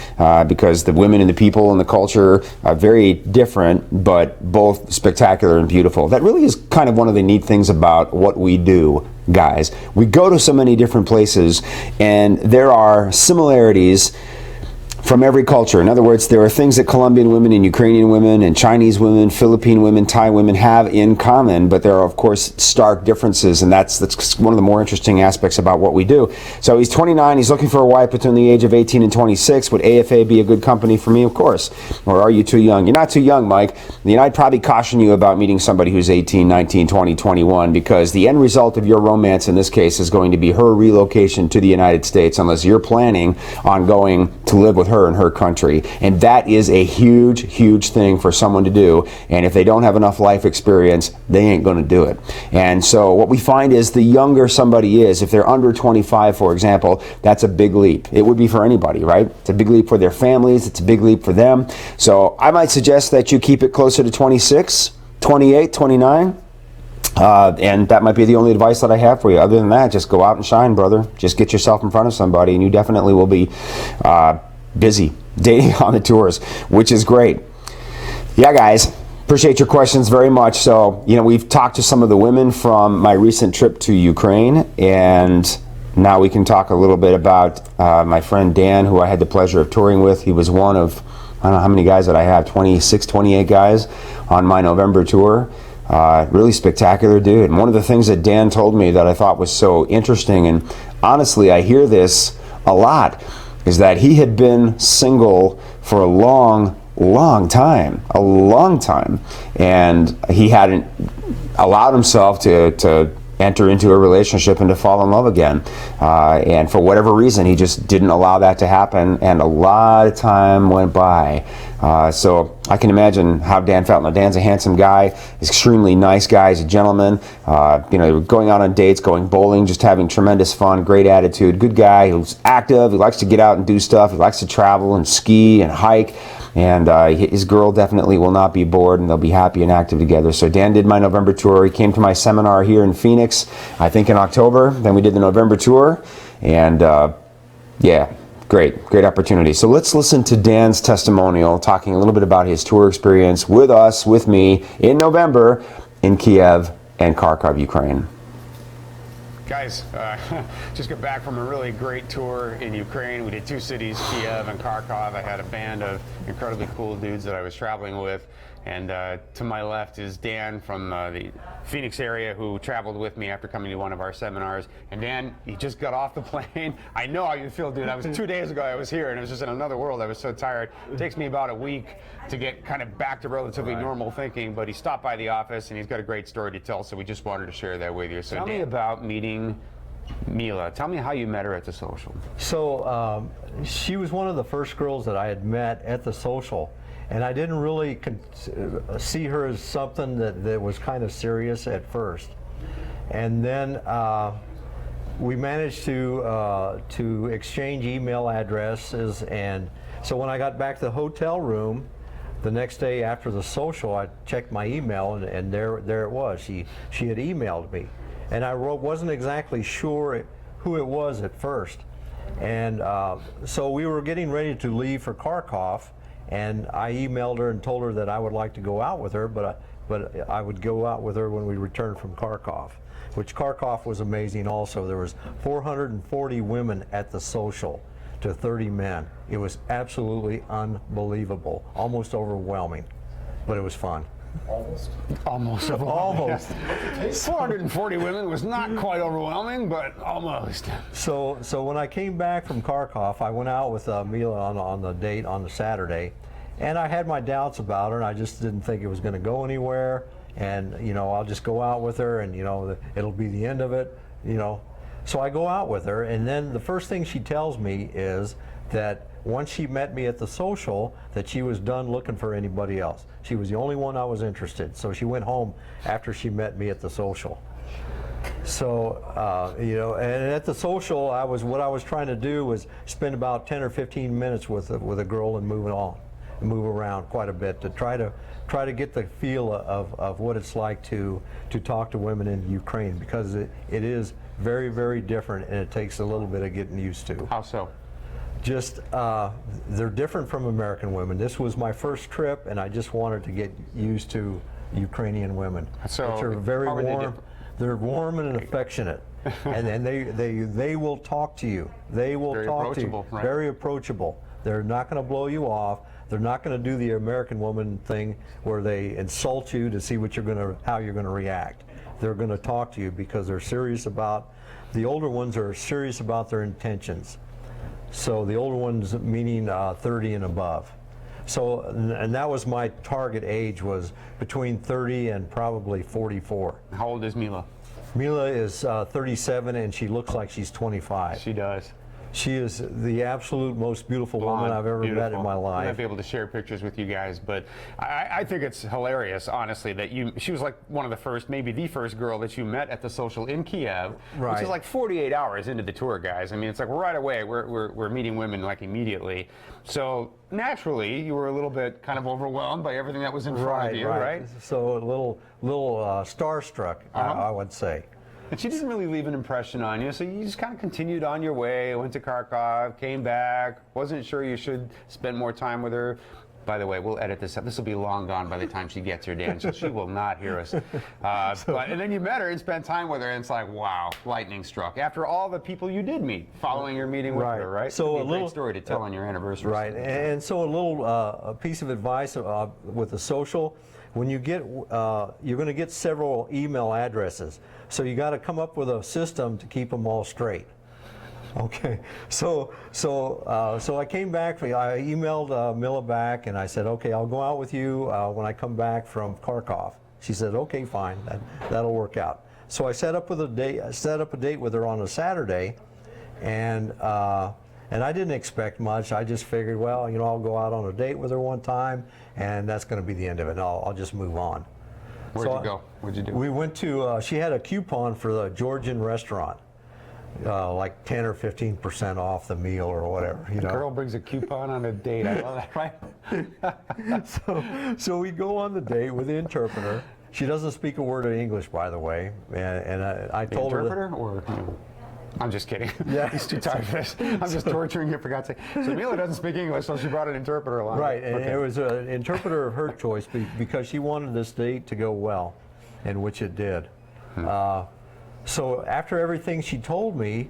Speaker 1: because the women and the people and the culture are very different, but both spectacular and beautiful. That really is kind of one of the neat things about what we do, guys. We go to so many different places, and there are similarities from every culture. In other words, there are things that Colombian women and Ukrainian women and Chinese women, Philippine women, Thai women have in common, but there are, of course, stark differences, and that's one of the more interesting aspects about what we do. So he's 29, he's looking for a wife between the age of 18 and 26. Would AFA be a good company for me? Of course. Or are you too young? You're not too young, Mike. I'd probably caution you about meeting somebody who's 18, 19, 20, 21, because the end result of your romance in this case is going to be her relocation to the United States, unless you're planning on going to live with her in her country. And that is a huge, huge thing for someone to do. And if they don't have enough life experience, they ain't going to do it. And so what we find is the younger somebody is, if they're under 25, for example, that's a big leap. It would be for anybody, right? It's a big leap for their families. It's a big leap for them. So I might suggest that you keep it closer to 26, 28, 29. And that might be the only advice that I have for you. Other than that, just go out and shine, brother. Just get yourself in front of somebody, and you definitely will be busy dating on the tours, which is great. Yeah, guys, appreciate your questions very much. So, we've talked to some of the women from my recent trip to Ukraine, and now we can talk a little bit about my friend Dan, who I had the pleasure of touring with. He was one of, I don't know how many guys that I have, 26, 28 guys on my November tour. Really spectacular dude. And one of the things that Dan told me that I thought was so interesting, and honestly, I hear this a lot, is that he had been single for a long time, and he hadn't allowed himself to enter into a relationship and to fall in love again. And for whatever reason, he just didn't allow that to happen, and a lot of time went by. So I can imagine how Dan felt. Now, Dan's a handsome guy, extremely nice guy, he's a gentleman. Going out on dates, going bowling, just having tremendous fun, great attitude, good guy who's active, he likes to get out and do stuff, he likes to travel and ski and hike. And his girl definitely will not be bored, and they'll be happy and active together. So Dan did my November tour. He came to my seminar here in Phoenix, I think in October. Then we did the November tour, and yeah, great opportunity. So let's listen to Dan's testimonial, talking a little bit about his tour experience with us, with me, in November in Kiev and Kharkov, Ukraine.
Speaker 5: Guys, just got back from a really great tour in Ukraine. We did 2 cities, Kiev and Kharkov. I had a band of incredibly cool dudes that I was traveling with. And to my left is Dan from the Phoenix area, who traveled with me after coming to one of our seminars. And Dan, he just got off the plane. I know how you feel, dude. 2 days ago I was here, and it was just in another world. I was so tired. It takes me about a week to get kind of back to relatively normal thinking, but he stopped by the office, and he's got a great story to tell, so we just wanted to share that with you. So tell me about meeting Mila. Tell me how you met her at the social.
Speaker 6: So she was one of the first girls that I had met at the social, and I didn't really see her as something that was kind of serious at first. And then we managed to exchange email addresses, and so when I got back to the hotel room the next day after the social, I checked my email, and there it was. She had emailed me, and I wasn't exactly sure who it was at first. And so we were getting ready to leave for Kharkov, and I emailed her and told her that I would like to go out with her, but I would go out with her when we returned from Kharkov, which Kharkov was amazing also. There was 440 women at the social to 30 men. It was absolutely unbelievable, almost overwhelming, but it was fun.
Speaker 5: Almost. 440 women was not quite overwhelming, but almost.
Speaker 6: So when I came back from Kharkov, I went out with Mila on the date on the Saturday, and I had my doubts about her, and I just didn't think it was going to go anywhere. And I'll just go out with her, and it'll be the end of it. So I go out with her, and then the first thing she tells me is that once she met me at the social, that she was done looking for anybody else. She was the only one I was interested. So she went home after she met me at the social. So, you know, and at the social, what I was trying to do was spend about 10 or 15 minutes with a girl and move around quite a bit to try to get the feel of what it's like to talk to women in Ukraine, because it is very, very different, and it takes a little bit of getting used to.
Speaker 5: How so?
Speaker 6: Just, they're different from American women. This was my first trip, and I just wanted to get used to Ukrainian women.
Speaker 5: So,
Speaker 6: which are very
Speaker 5: how are they
Speaker 6: warm.
Speaker 5: different?
Speaker 6: They're warm and affectionate, and they will talk to you. They will
Speaker 5: Very
Speaker 6: talk to you.
Speaker 5: approachable, right?
Speaker 6: Very approachable. They're not going to blow you off. They're not going to do the American woman thing where they insult you to see how you're going to react. They're going to talk to you because they're serious about. The older ones are serious about their intentions. So the older ones meaning 30 and above. So, and that was my target age, was between 30 and probably 44.
Speaker 5: How old is Mila?
Speaker 6: Mila is 37, and she looks like she's 25.
Speaker 5: She does.
Speaker 6: She is the absolute most beautiful woman I've ever met in my
Speaker 5: I'm not
Speaker 6: life.
Speaker 5: be able to share pictures with you guys, but I think it's hilarious, honestly, that she was like one of the first, maybe the first girl that you met at the social in Kiev, which
Speaker 6: Right.
Speaker 5: is like 48 hours into the tour, guys. I mean, it's like right away we're meeting women like immediately. So naturally, you were a little bit kind of overwhelmed by everything that was in front of you, right?
Speaker 6: So a little starstruck, I would say.
Speaker 5: And she didn't really leave an impression on you, so you just kind of continued on your way, went to Kharkov, came back, wasn't sure you should spend more time with her. By the way, we'll edit this up. This will be long gone by the time she gets here, Dan, so she will not hear us. And then you met her and spent time with her, and it's like, wow, lightning struck. After all the people you did meet following your meeting with her, right?
Speaker 6: So
Speaker 5: It'd be a great story to tell on your anniversary.
Speaker 6: Right, and so a piece of advice with the social, when you get, you're going to get several email addresses. So you got to come up with a system to keep them all straight. Okay, so I came back. I emailed Mila back, and I said, okay, I'll go out with you when I come back from Kharkov. She said, okay, fine, that'll work out. So I set up a date with her on a Saturday, and I didn't expect much. I just figured, well, you know, I'll go out on a date with her one time, and that's going to be the end of it. And I'll just move on.
Speaker 5: Where'd you go? What'd you do?
Speaker 6: We went to, she had a coupon for the Georgian restaurant, like 10 or 15% off the meal or whatever. You know?
Speaker 5: Girl brings a coupon on a date. I love that, right?
Speaker 6: So we go on the date with the interpreter. She doesn't speak a word of English, by the way. And I
Speaker 5: The
Speaker 6: told her.
Speaker 5: interpreter, or I'm just kidding.
Speaker 6: Yeah.
Speaker 5: He's too tired for this. I'm just torturing you, for God's sake. So Mila doesn't speak English, so she brought an interpreter along.
Speaker 6: Right, and
Speaker 5: Okay.
Speaker 6: it was an interpreter of her choice because she wanted this date to go well, and which it did. So after everything she told me,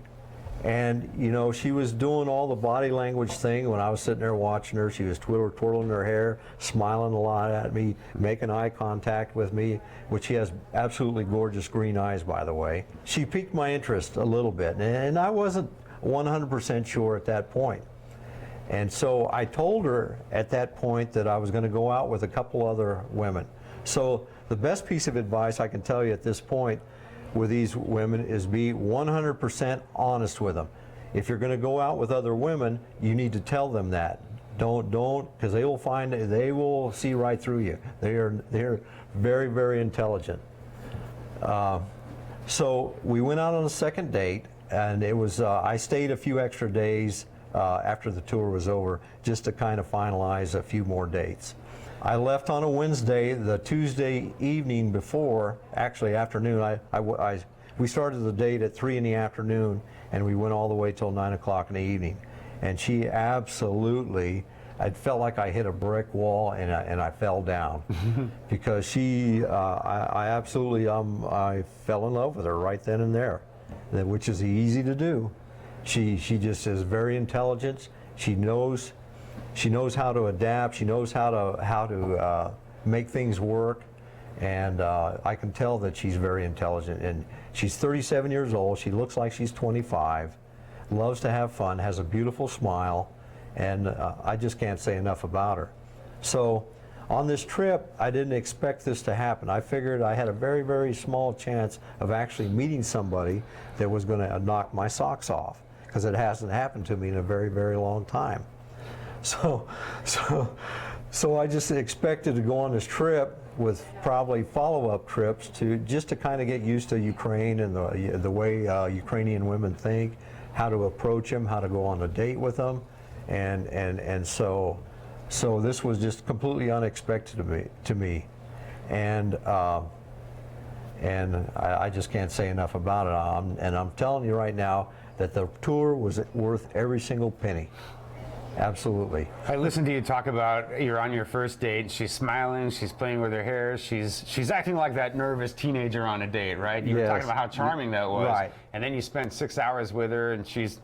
Speaker 6: and you know, she was doing all the body language thing when I was sitting there watching her. She was twirling her hair, smiling a lot at me, making eye contact with me, which she has absolutely gorgeous green eyes, by the way. She piqued my interest a little bit, and I wasn't 100% sure at that point. And so I told her at that point that I was going to go out with a couple other women. So the best piece of advice I can tell you at this point with these women is be 100% honest with them. If you're going to go out with other women, you need to tell them that. Don't, because they will see right through you. They're very, very intelligent. So we went out on a second date, and it was, I stayed a few extra days after the tour was over just to kind of finalize a few more dates. I left on a Wednesday. The Tuesday evening before, actually afternoon, we started the date at 3 in the afternoon, and we went all the way till 9 o'clock in the evening. And she absolutely, I felt like I hit a brick wall, and I fell down because she, I fell in love with her right then and there, which is easy to do. She just is very intelligent. She knows how to adapt. She knows how to make things work, and I can tell that she's very intelligent. And she's 37 years old. She looks like she's 25. Loves to have fun. Has a beautiful smile, and I just can't say enough about her. So on this trip, I didn't expect this to happen. I figured I had a very, very small chance of actually meeting somebody that was going to knock my socks off, because it hasn't happened to me in a very, very long time. So So I just expected to go on this trip with probably follow-up trips to kind of get used to Ukraine and the way Ukrainian women think, how to approach them, how to go on a date with them, and so this was just completely unexpected to me, and I just can't say enough about it. And I'm telling you right now that the tour was worth every single penny. Absolutely.
Speaker 5: I listened to you talk about you're on your first date. She's smiling. She's playing with her hair. She's acting like that nervous teenager on a date, right? You were
Speaker 6: Yes.
Speaker 5: talking about how charming that was.
Speaker 6: Right.
Speaker 5: And then you spent 6 hours with her, and she's.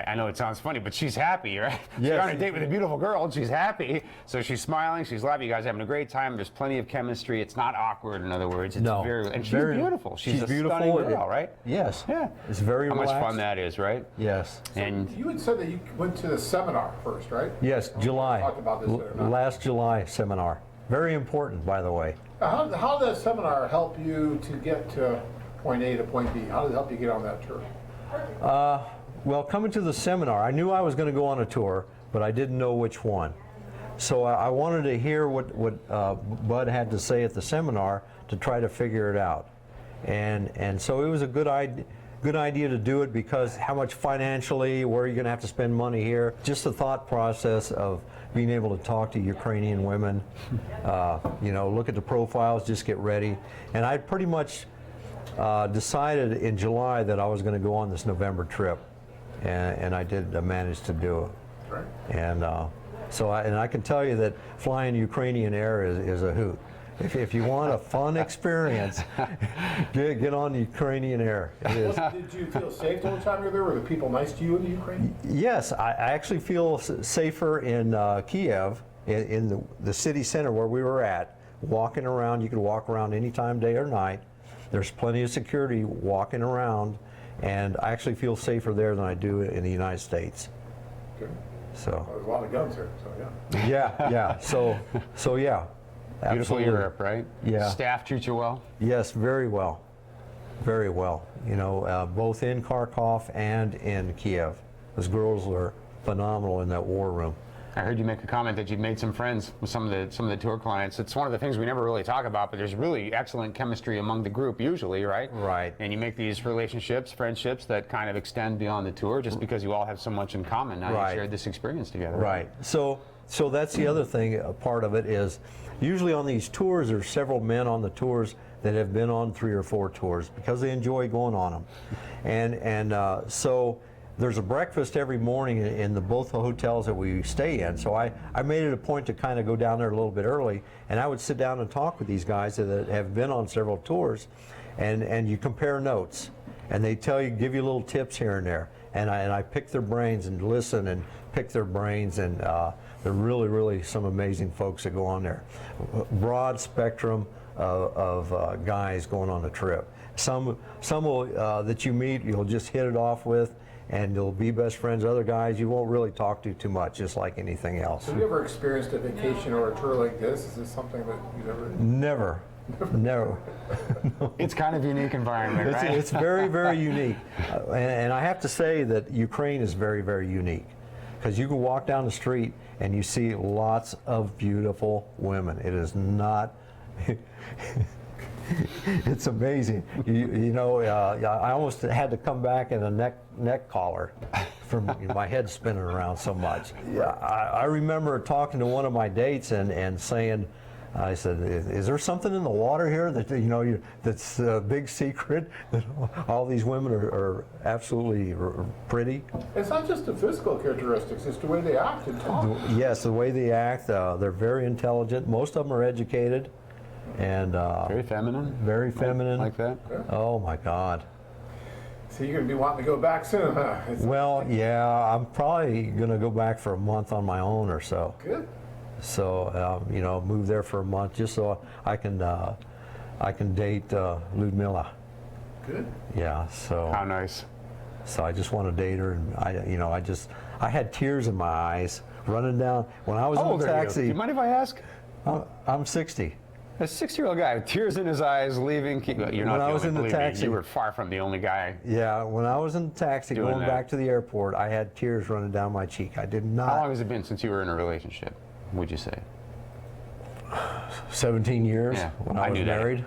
Speaker 5: I know it sounds funny, but she's happy, right?
Speaker 6: Yes.
Speaker 5: You're on a date with a beautiful girl, and she's happy. So she's smiling. She's laughing. You guys are having a great time. There's plenty of chemistry. It's not awkward. In other words, it's
Speaker 6: No.
Speaker 5: and she's
Speaker 6: Very-
Speaker 5: beautiful. She's a
Speaker 6: beautiful.
Speaker 5: stunning girl, right?
Speaker 6: Yes.
Speaker 5: Yeah.
Speaker 6: It's very
Speaker 5: How
Speaker 6: relaxed.
Speaker 5: much fun that is, right?
Speaker 6: Yes.
Speaker 5: And
Speaker 7: You had said that you went to the seminar first, right?
Speaker 6: Yes, July.
Speaker 7: Talked about this or not.
Speaker 6: Last July seminar. Very important, by the way.
Speaker 7: How did that seminar help you to get to point A to point B? How did it help you get on that tour?
Speaker 6: Well, coming to the seminar, I knew I was going to go on a tour, but I didn't know which one. So I wanted to hear what Bud had to say at the seminar to try to figure it out. And so it was a good idea to do it because how much financially, where are you going to have to spend money here? Just the thought process of being able to talk to Ukrainian women, look at the profiles, just get ready. And I pretty much decided in July that I was going to go on this November trip. And I did manage to do it.
Speaker 7: Right.
Speaker 6: And I can tell you that flying Ukrainian Air is a hoot. If you want a fun experience, get on Ukrainian Air. It is.
Speaker 7: Did you feel safe the whole time you were there? Were the people nice to you in the Ukraine?
Speaker 6: Yes, I actually feel safer in Kiev, in the city center where we were at. Walking around, you could walk around anytime, day or night. There's plenty of security walking around. And I actually feel safer there than I do in the United States.
Speaker 7: Good.
Speaker 6: So
Speaker 7: Well, there's a lot of guns there, so yeah.
Speaker 6: yeah. So yeah.
Speaker 5: beautiful
Speaker 6: Absolutely.
Speaker 5: Europe, right?
Speaker 6: Yeah.
Speaker 5: Staff treat you well.
Speaker 6: Yes, very well. Very well. Both in Kharkov and in Kiev. Those girls are phenomenal in that war room.
Speaker 5: I heard you make a comment that you'd made some friends with some of the tour clients. It's one of the things we never really talk about, but there's really excellent chemistry among the group usually, right?
Speaker 6: Right.
Speaker 5: And you make these relationships, friendships that kind of extend beyond the tour just because you all have so much in common. Now
Speaker 6: Right.
Speaker 5: you shared this experience together.
Speaker 6: Right. So that's the other thing, a part of it is usually on these tours there's several men on the tours that have been on 3 or 4 tours because they enjoy going on them. And so there's a breakfast every morning in both the hotels that we stay in. So I made it a point to kind of go down there a little bit early, and I would sit down and talk with these guys that have been on several tours, and you compare notes, and they give you little tips here and there, and I pick their brains and listen and pick their brains, and they're really, really some amazing folks that go on there. Broad spectrum of guys going on the trip. Some will, that you meet, you'll just hit it off with, and you'll be best friends. Other guys you won't really talk to too much, just like anything else.
Speaker 7: Have you ever experienced a vacation or a tour like this? Is this something that you've ever...
Speaker 6: Never.
Speaker 5: It's kind of a unique environment, right?
Speaker 6: It's very, very unique. And I have to say that Ukraine is very, very unique. Because you can walk down the street and you see lots of beautiful women. It is not... It's amazing. I almost had to come back in a neck collar from my head spinning around so much. Yeah, I remember talking to one of my dates and saying, I said, "Is there something in the water here that that's a big secret that all these women are absolutely pretty?"
Speaker 7: It's not just the physical characteristics, it's the way they act and talk.
Speaker 6: Yes, the way they act. They're very intelligent. Most of them are educated. And
Speaker 5: Very feminine.
Speaker 6: very feminine.
Speaker 5: Like that.
Speaker 6: Oh my God.
Speaker 7: So you're going to be wanting to go back soon, huh?
Speaker 6: Well, yeah, I'm probably going to go back for a month on my own or so.
Speaker 7: Good.
Speaker 6: So move there for a month just so I can date Ludmila.
Speaker 7: Good.
Speaker 6: Yeah. So
Speaker 5: How nice.
Speaker 6: I just want to date her, and I had tears in my eyes running down when I was
Speaker 5: How
Speaker 6: in
Speaker 5: old
Speaker 6: the
Speaker 5: are you?
Speaker 6: taxi.
Speaker 5: Do you mind if I ask?
Speaker 6: I'm 60.
Speaker 5: A 60-year-old guy with tears in his eyes leaving. You're not
Speaker 6: When I
Speaker 5: the
Speaker 6: was
Speaker 5: only,
Speaker 6: in the
Speaker 5: believe me,
Speaker 6: taxi.
Speaker 5: you were far from the only guy.
Speaker 6: Yeah, when I was in the taxi
Speaker 5: Doing
Speaker 6: going
Speaker 5: that.
Speaker 6: back to the airport, I had tears running down my cheek. I did
Speaker 5: How
Speaker 6: not.
Speaker 5: long has it been since you were in a relationship, would you say?
Speaker 6: 17 years
Speaker 5: Yeah,
Speaker 6: when I was
Speaker 5: knew that.
Speaker 6: married.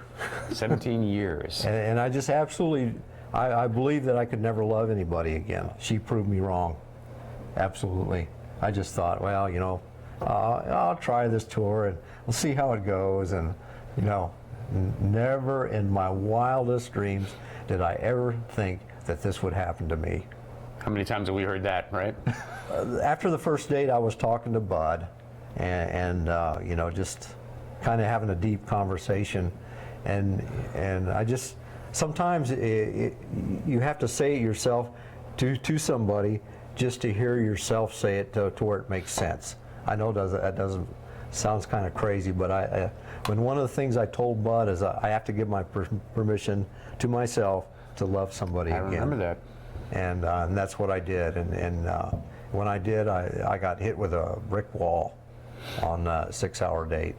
Speaker 5: 17 years.
Speaker 6: And I just absolutely, I believe that I could never love anybody again. She proved me wrong. Absolutely. I just thought, well, you know, I'll try this tour and we'll see how it goes. And, you know, never in my wildest dreams did I ever think that this would happen to me.
Speaker 5: How many times have we heard that, right?
Speaker 6: After the first date, I was talking to Bud and you know, just kind of having a deep conversation. And I just, sometimes you have to say it yourself to somebody just to hear yourself say it to where it makes sense. I know that doesn't, sounds kind of crazy, but when one of the things I told Bud is I have to give my permission to myself to love somebody
Speaker 5: I
Speaker 6: again.
Speaker 5: remember that.
Speaker 6: And that's what I did. And when I did, I got hit with a brick wall on a 6-hour date.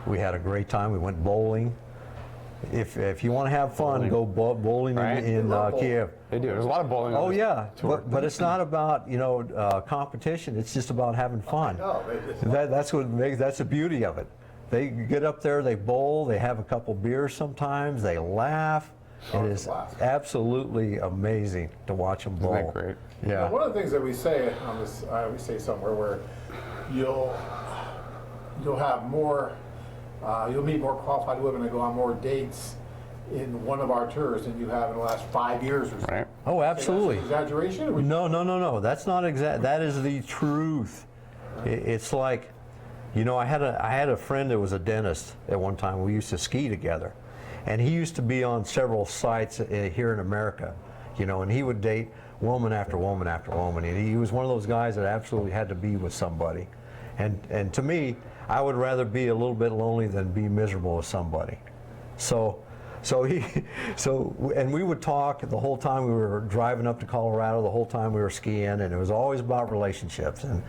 Speaker 6: We had a great time. We went bowling. If you want to have fun, go bowling
Speaker 5: Right.
Speaker 6: in Kiev.
Speaker 5: They do. There's a lot of bowling.
Speaker 6: Oh
Speaker 5: on this
Speaker 6: yeah,
Speaker 5: tour.
Speaker 6: but it's not about, you know, competition. It's just about having fun.
Speaker 7: No, it's
Speaker 6: That's the beauty of it. They get up there, they bowl, they have a couple beers sometimes, they laugh.
Speaker 7: Oh,
Speaker 6: It
Speaker 7: it's
Speaker 6: is
Speaker 7: a blast.
Speaker 6: absolutely amazing to watch them bowl.
Speaker 5: Isn't that great?
Speaker 6: Yeah.
Speaker 7: One of the things that we say on this, we say somewhere where you'll have more, you'll meet more qualified women and go on more dates in one of our tours than you have in the last 5 years or so.
Speaker 5: Right.
Speaker 6: Oh, absolutely.
Speaker 7: That's an exaggeration? Or we-
Speaker 6: No. That's not exact. That is the truth. It's like, you know, I had a friend that was a dentist at one time. We used to ski together, and he used to be on several sites here in America, you know, and he would date woman after woman after woman. And he was one of those guys that absolutely had to be with somebody. And to me, I would rather be a little bit lonely than be miserable with somebody. And we would talk the whole time we were driving up to Colorado, the whole time we were skiing, and it was always about relationships. And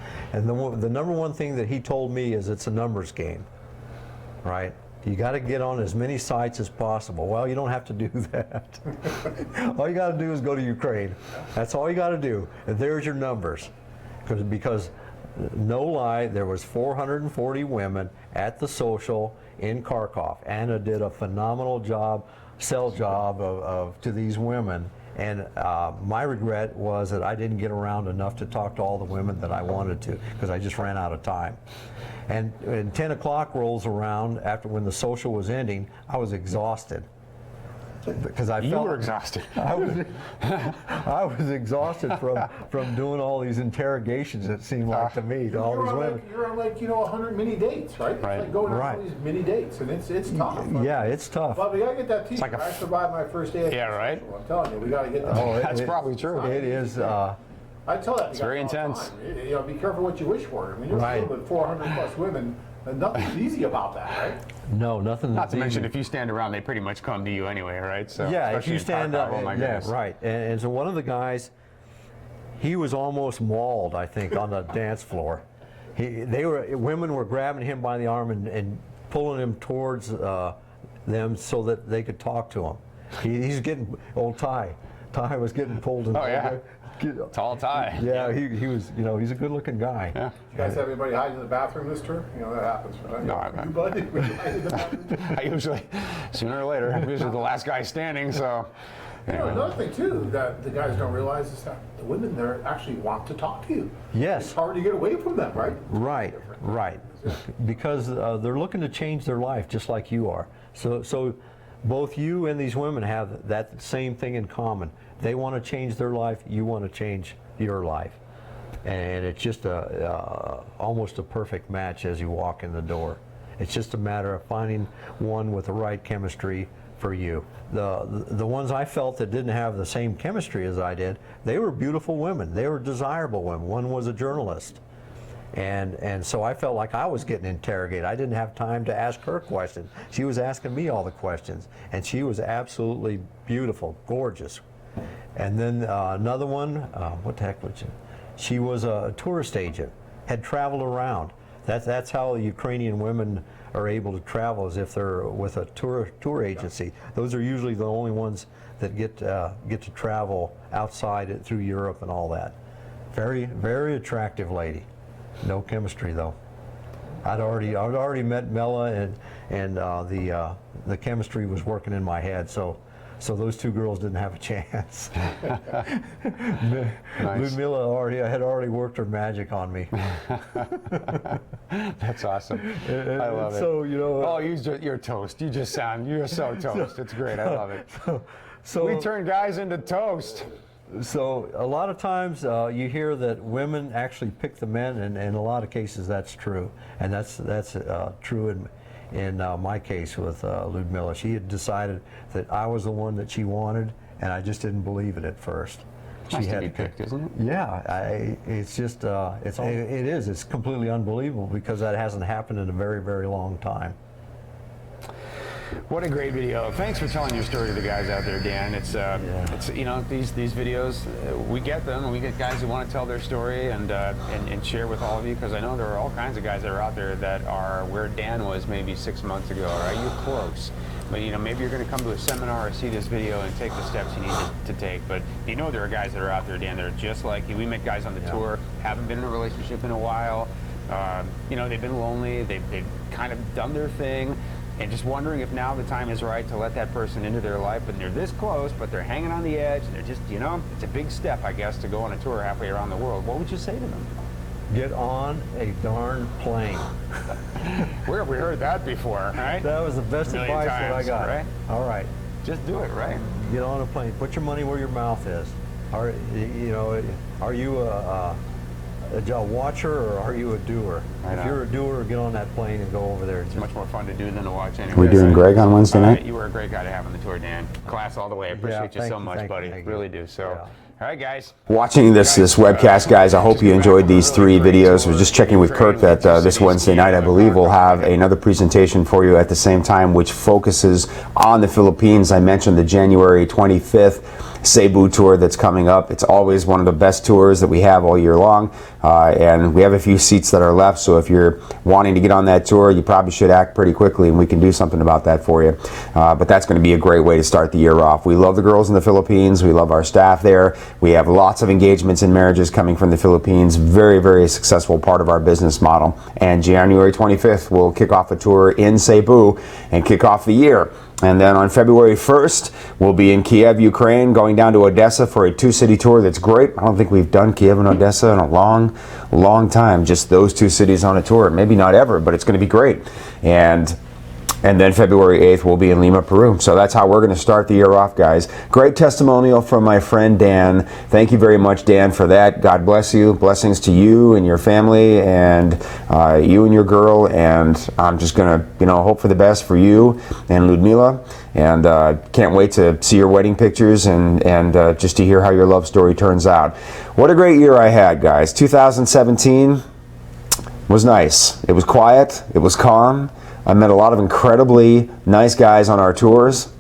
Speaker 6: the number one thing that he told me is it's a numbers game, right? You got to get on as many sites as possible. Well, you don't have to do that. All you got to do is go to Ukraine. That's all you got to do. And there's your numbers. Because no lie, there was 440 women at the social in Kharkov. Anna did a phenomenal sell job to these women. And my regret was that I didn't get around enough to talk to all the women that I wanted to, because I just ran out of time. And 10 o'clock rolls around after when the social was ending, I was exhausted. Because I
Speaker 5: You
Speaker 6: felt
Speaker 5: were exhausted.
Speaker 6: I was exhausted from doing all these interrogations, it seemed like to me, to all these women.
Speaker 7: You're on like, you know, 100 mini dates, right?
Speaker 5: Right.
Speaker 7: It's like going on
Speaker 6: Right.
Speaker 7: all these mini dates, and it's tough.
Speaker 6: Yeah, it's tough.
Speaker 7: But we gotta get that t-shirt.
Speaker 5: like a
Speaker 7: I survived my first day.
Speaker 5: Yeah, right.
Speaker 7: I'm telling you, we gotta get that.
Speaker 6: Oh,
Speaker 5: That's probably true.
Speaker 6: It is.
Speaker 7: I tell that.
Speaker 5: It's very intense.
Speaker 7: You know, be careful what you wish for. I mean, you're
Speaker 6: Right.
Speaker 7: dealing with 400 plus women, and nothing's easy about that, right?
Speaker 6: No, nothing.
Speaker 5: Not to mention, if you stand around, they pretty much come to you anyway, right? So
Speaker 6: Yeah, if
Speaker 5: especially
Speaker 6: you
Speaker 5: in
Speaker 6: stand
Speaker 5: Kharkov,
Speaker 6: up,
Speaker 5: oh my
Speaker 6: yeah,
Speaker 5: goodness.
Speaker 6: right. And so one of the guys, he was almost mauled, I think, on the dance floor. Women were grabbing him by the arm and pulling him towards them so that they could talk to him. He's getting, old Ty was getting pulled in.
Speaker 5: Oh, yeah. Tall Ty.
Speaker 6: Yeah, he was, you know, he's a good-looking guy.
Speaker 5: Yeah.
Speaker 7: You guys have anybody hide in the bathroom this tour? You know, that happens. Right?
Speaker 5: No,
Speaker 7: You, buddy? Would you hide in the bathroom?
Speaker 5: I usually, sooner or later, I'm usually the last guy standing, so.
Speaker 7: You know, another thing too that the guys don't realize is that the women there actually want to talk to you.
Speaker 6: Yes.
Speaker 7: It's hard to get away from them, right?
Speaker 6: Right. Because they're looking to change their life just like you are. So both you and these women have that same thing in common. They want to change their life, you want to change your life. And it's just almost a perfect match as you walk in the door. It's just a matter of finding one with the right chemistry for you. The ones I felt that didn't have the same chemistry as I did, they were beautiful women. They were desirable women. One was a journalist. And so I felt like I was getting interrogated. I didn't have time to ask her questions. She was asking me all the questions. And she was absolutely beautiful, gorgeous. And then another one, what the heck was she was a tourist agent, had traveled around. That's how Ukrainian women are able to travel, as if they're with a tour agency. Those are usually the only ones that get to travel outside through Europe and all that. Very, very attractive lady. No chemistry though. I'd already met Mela, and the chemistry was working in my head. So those two girls didn't have a chance. Ludmila had already worked her magic on me.
Speaker 5: That's awesome. I love it.
Speaker 6: So, you know.
Speaker 5: Oh, you're toast. You're so toast. It's great. I love it.
Speaker 6: So
Speaker 5: We turn guys into toast.
Speaker 6: So a lot of times you hear that women actually pick the men, and in a lot of cases that's true, and that's true in my case with Ludmila. She had decided that I was the one that she wanted, and I just didn't believe it at first.
Speaker 5: Nice to be picked, isn't it?
Speaker 6: Yeah, it's just it is. It's completely unbelievable because that hasn't happened in a very, very long time.
Speaker 5: What a great video. Thanks for telling your story to the guys out there, Dan. It's you know, these videos, we get them, and we get guys who want to tell their story and share with all of you, because I know there are all kinds of guys that are out there that are where Dan was maybe 6 months ago, right? You're close. But you know, maybe you're going to come to a seminar or see this video and take the steps you need to take. But you know, there are guys that are out there, Dan, that are just like you. We met guys on the tour, haven't been in a relationship in a while. You know, they've been lonely, they've kind of done their thing, and just wondering if now the time is right to let that person into their life. But they're this close, but they're hanging on the edge, and they're just, you know, it's a big step, I guess, to go on a tour halfway around the world. What would you say to them?
Speaker 6: Get on a darn plane.
Speaker 5: Where have we heard that before, right?
Speaker 6: That was the best advice that I got.
Speaker 5: Right?
Speaker 6: All right.
Speaker 5: Just do it, right?
Speaker 6: Get on a plane. Put your money where your mouth is. Are you a watcher or are you a doer?
Speaker 5: Right
Speaker 6: if you're a doer, get on that plane and go over there.
Speaker 5: It's much more fun to do than to watch anyway.
Speaker 1: We doing Greg on Wednesday night?
Speaker 5: You were a great guy to have on the tour, Dan. Class all the way. I appreciate you so much, buddy. Really do. So, all right, guys.
Speaker 1: Watching this webcast, guys, I hope you enjoyed these 3 videos. I was just checking with Kirk that this Wednesday night, I believe, we'll have another presentation for you at the same time, which focuses on the Philippines. I mentioned the January 25th Cebu tour that's coming up. It's always one of the best tours that we have all year long, and we have a few seats that are left, so if you're wanting to get on that tour, you probably should act pretty quickly, and we can do something about that for you. But that's going to be a great way to start the year off. We love the girls in the Philippines. We love our staff there. We have lots of engagements and marriages coming from the Philippines. Very, very successful part of our business model. And January 25th, we'll kick off a tour in Cebu and kick off the year. And then on February 1st, we'll be in Kiev, Ukraine, going down to Odessa for a 2-city tour that's great. I don't think we've done Kiev and Odessa in a long, long time. Just those 2 cities on a tour. Maybe not ever, but it's going to be great. And then February 8th, we'll be in Lima, Peru. So that's how we're going to start the year off, guys. Great testimonial from my friend Dan. Thank you very much, Dan, for that. God bless you. Blessings to you and your family, and you and your girl. And I'm just going to, you know, hope for the best for you and Ludmila. And can't wait to see your wedding pictures and just to hear how your love story turns out. What a great year I had, guys. 2017 was nice. It was quiet. It was calm. I met a lot of incredibly nice guys on our tours.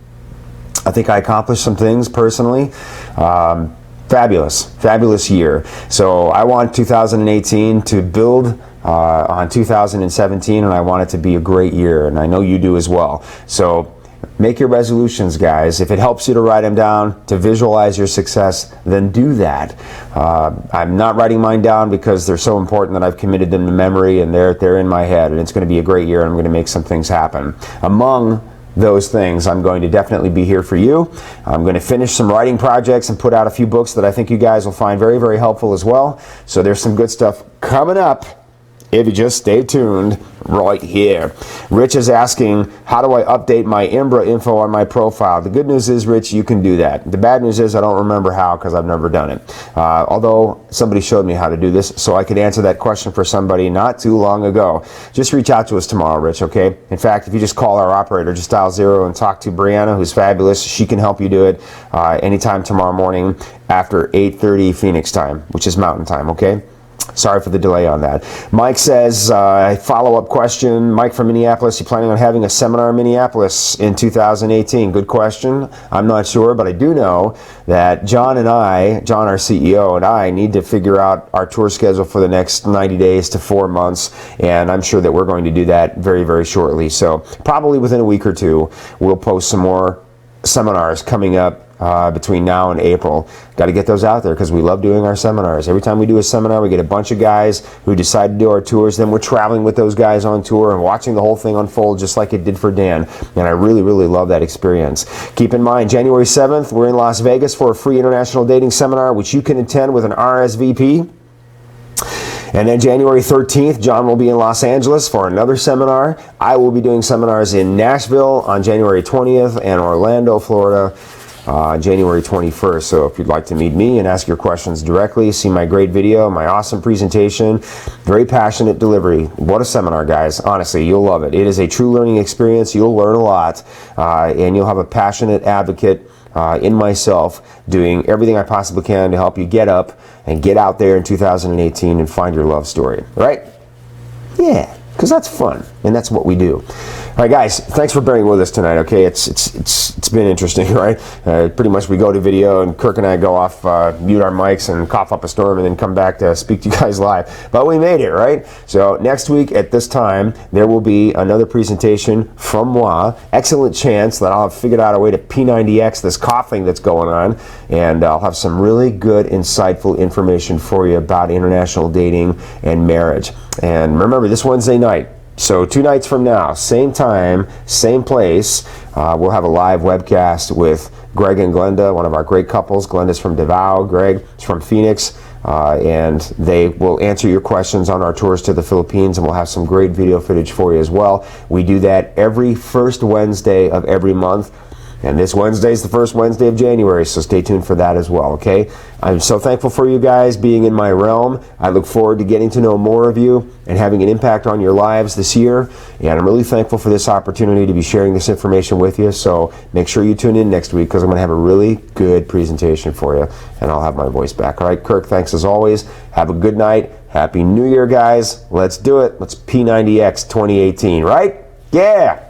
Speaker 1: I think I accomplished some things personally. Fabulous year. So I want 2018 to build on 2017, and I want it to be a great year, and I know you do as well. So make your resolutions, guys. If it helps you to write them down, to visualize your success, then do that. I'm not writing mine down because they're so important that I've committed them to memory, and they're in my head, and it's going to be a great year, and I'm going to make some things happen. Among those things, I'm going to definitely be here for you. I'm going to finish some writing projects and put out a few books that I think you guys will find very, very helpful as well. So there's some good stuff coming up if you just stay tuned right here. Rich is asking, how do I update my IMBRA info on my profile? The good news is, Rich, you can do that. The bad news is I don't remember how because I've never done it. Although somebody showed me how to do this, so I could answer that question for somebody not too long ago. Just reach out to us tomorrow, Rich, okay? In fact, if you just call our operator, just dial 0 and talk to Brianna, who's fabulous. She can help you do it anytime tomorrow morning after 8:30 Phoenix time, which is Mountain Time, okay? Sorry for the delay on that. Mike says, follow-up question. Mike from Minneapolis, you planning on having a seminar in Minneapolis in 2018? Good question. I'm not sure, but I do know that John, our CEO, and I need to figure out our tour schedule for the next 90 days to 4 months, and I'm sure that we're going to do that very, very shortly. So probably within a week or two, we'll post some more seminars coming up between now and April. Got to get those out there because we love doing our seminars. Every time we do a seminar, we get a bunch of guys who decide to do our tours. Then we're traveling with those guys on tour and watching the whole thing unfold just like it did for Dan. And I really, really love that experience. Keep in mind, January 7th, we're in Las Vegas for a free international dating seminar, which you can attend with an RSVP. And then January 13th, John will be in Los Angeles for another seminar. I will be doing seminars in Nashville on January 20th and Orlando, Florida, January 21st. So if you'd like to meet me and ask your questions directly, see my great video, my awesome presentation, very passionate delivery. What a seminar, guys. Honestly, you'll love it. It is a true learning experience. You'll learn a lot, and you'll have a passionate advocate in myself doing everything I possibly can to help you get up and get out there in 2018 and find your love story, right? Yeah, because that's fun, and that's what we do. All right, guys, thanks for bearing with us tonight, okay? It's been interesting, right? Pretty much we go to video, and Kirk and I go off, mute our mics, and cough up a storm, and then come back to speak to you guys live. But we made it, right? So next week at this time, there will be another presentation from moi. Excellent chance that I'll have figured out a way to P90X this coughing that's going on, and I'll have some really good, insightful information for you about international dating and marriage. And remember, this Wednesday night, so 2 nights from now, same time, same place, we'll have a live webcast with Greg and Glenda, one of our great couples. Glenda's from Davao, Greg is from Phoenix, and they will answer your questions on our tours to the Philippines, and we'll have some great video footage for you as well. We do that every first Wednesday of every month. And this Wednesday is the first Wednesday of January, so stay tuned for that as well, okay? I'm so thankful for you guys being in my realm. I look forward to getting to know more of you and having an impact on your lives this year. And I'm really thankful for this opportunity to be sharing this information with you. So make sure you tune in next week because I'm going to have a really good presentation for you, and I'll have my voice back. All right, Kirk, thanks as always. Have a good night. Happy New Year, guys. Let's do it. Let's P90X 2018, right? Yeah.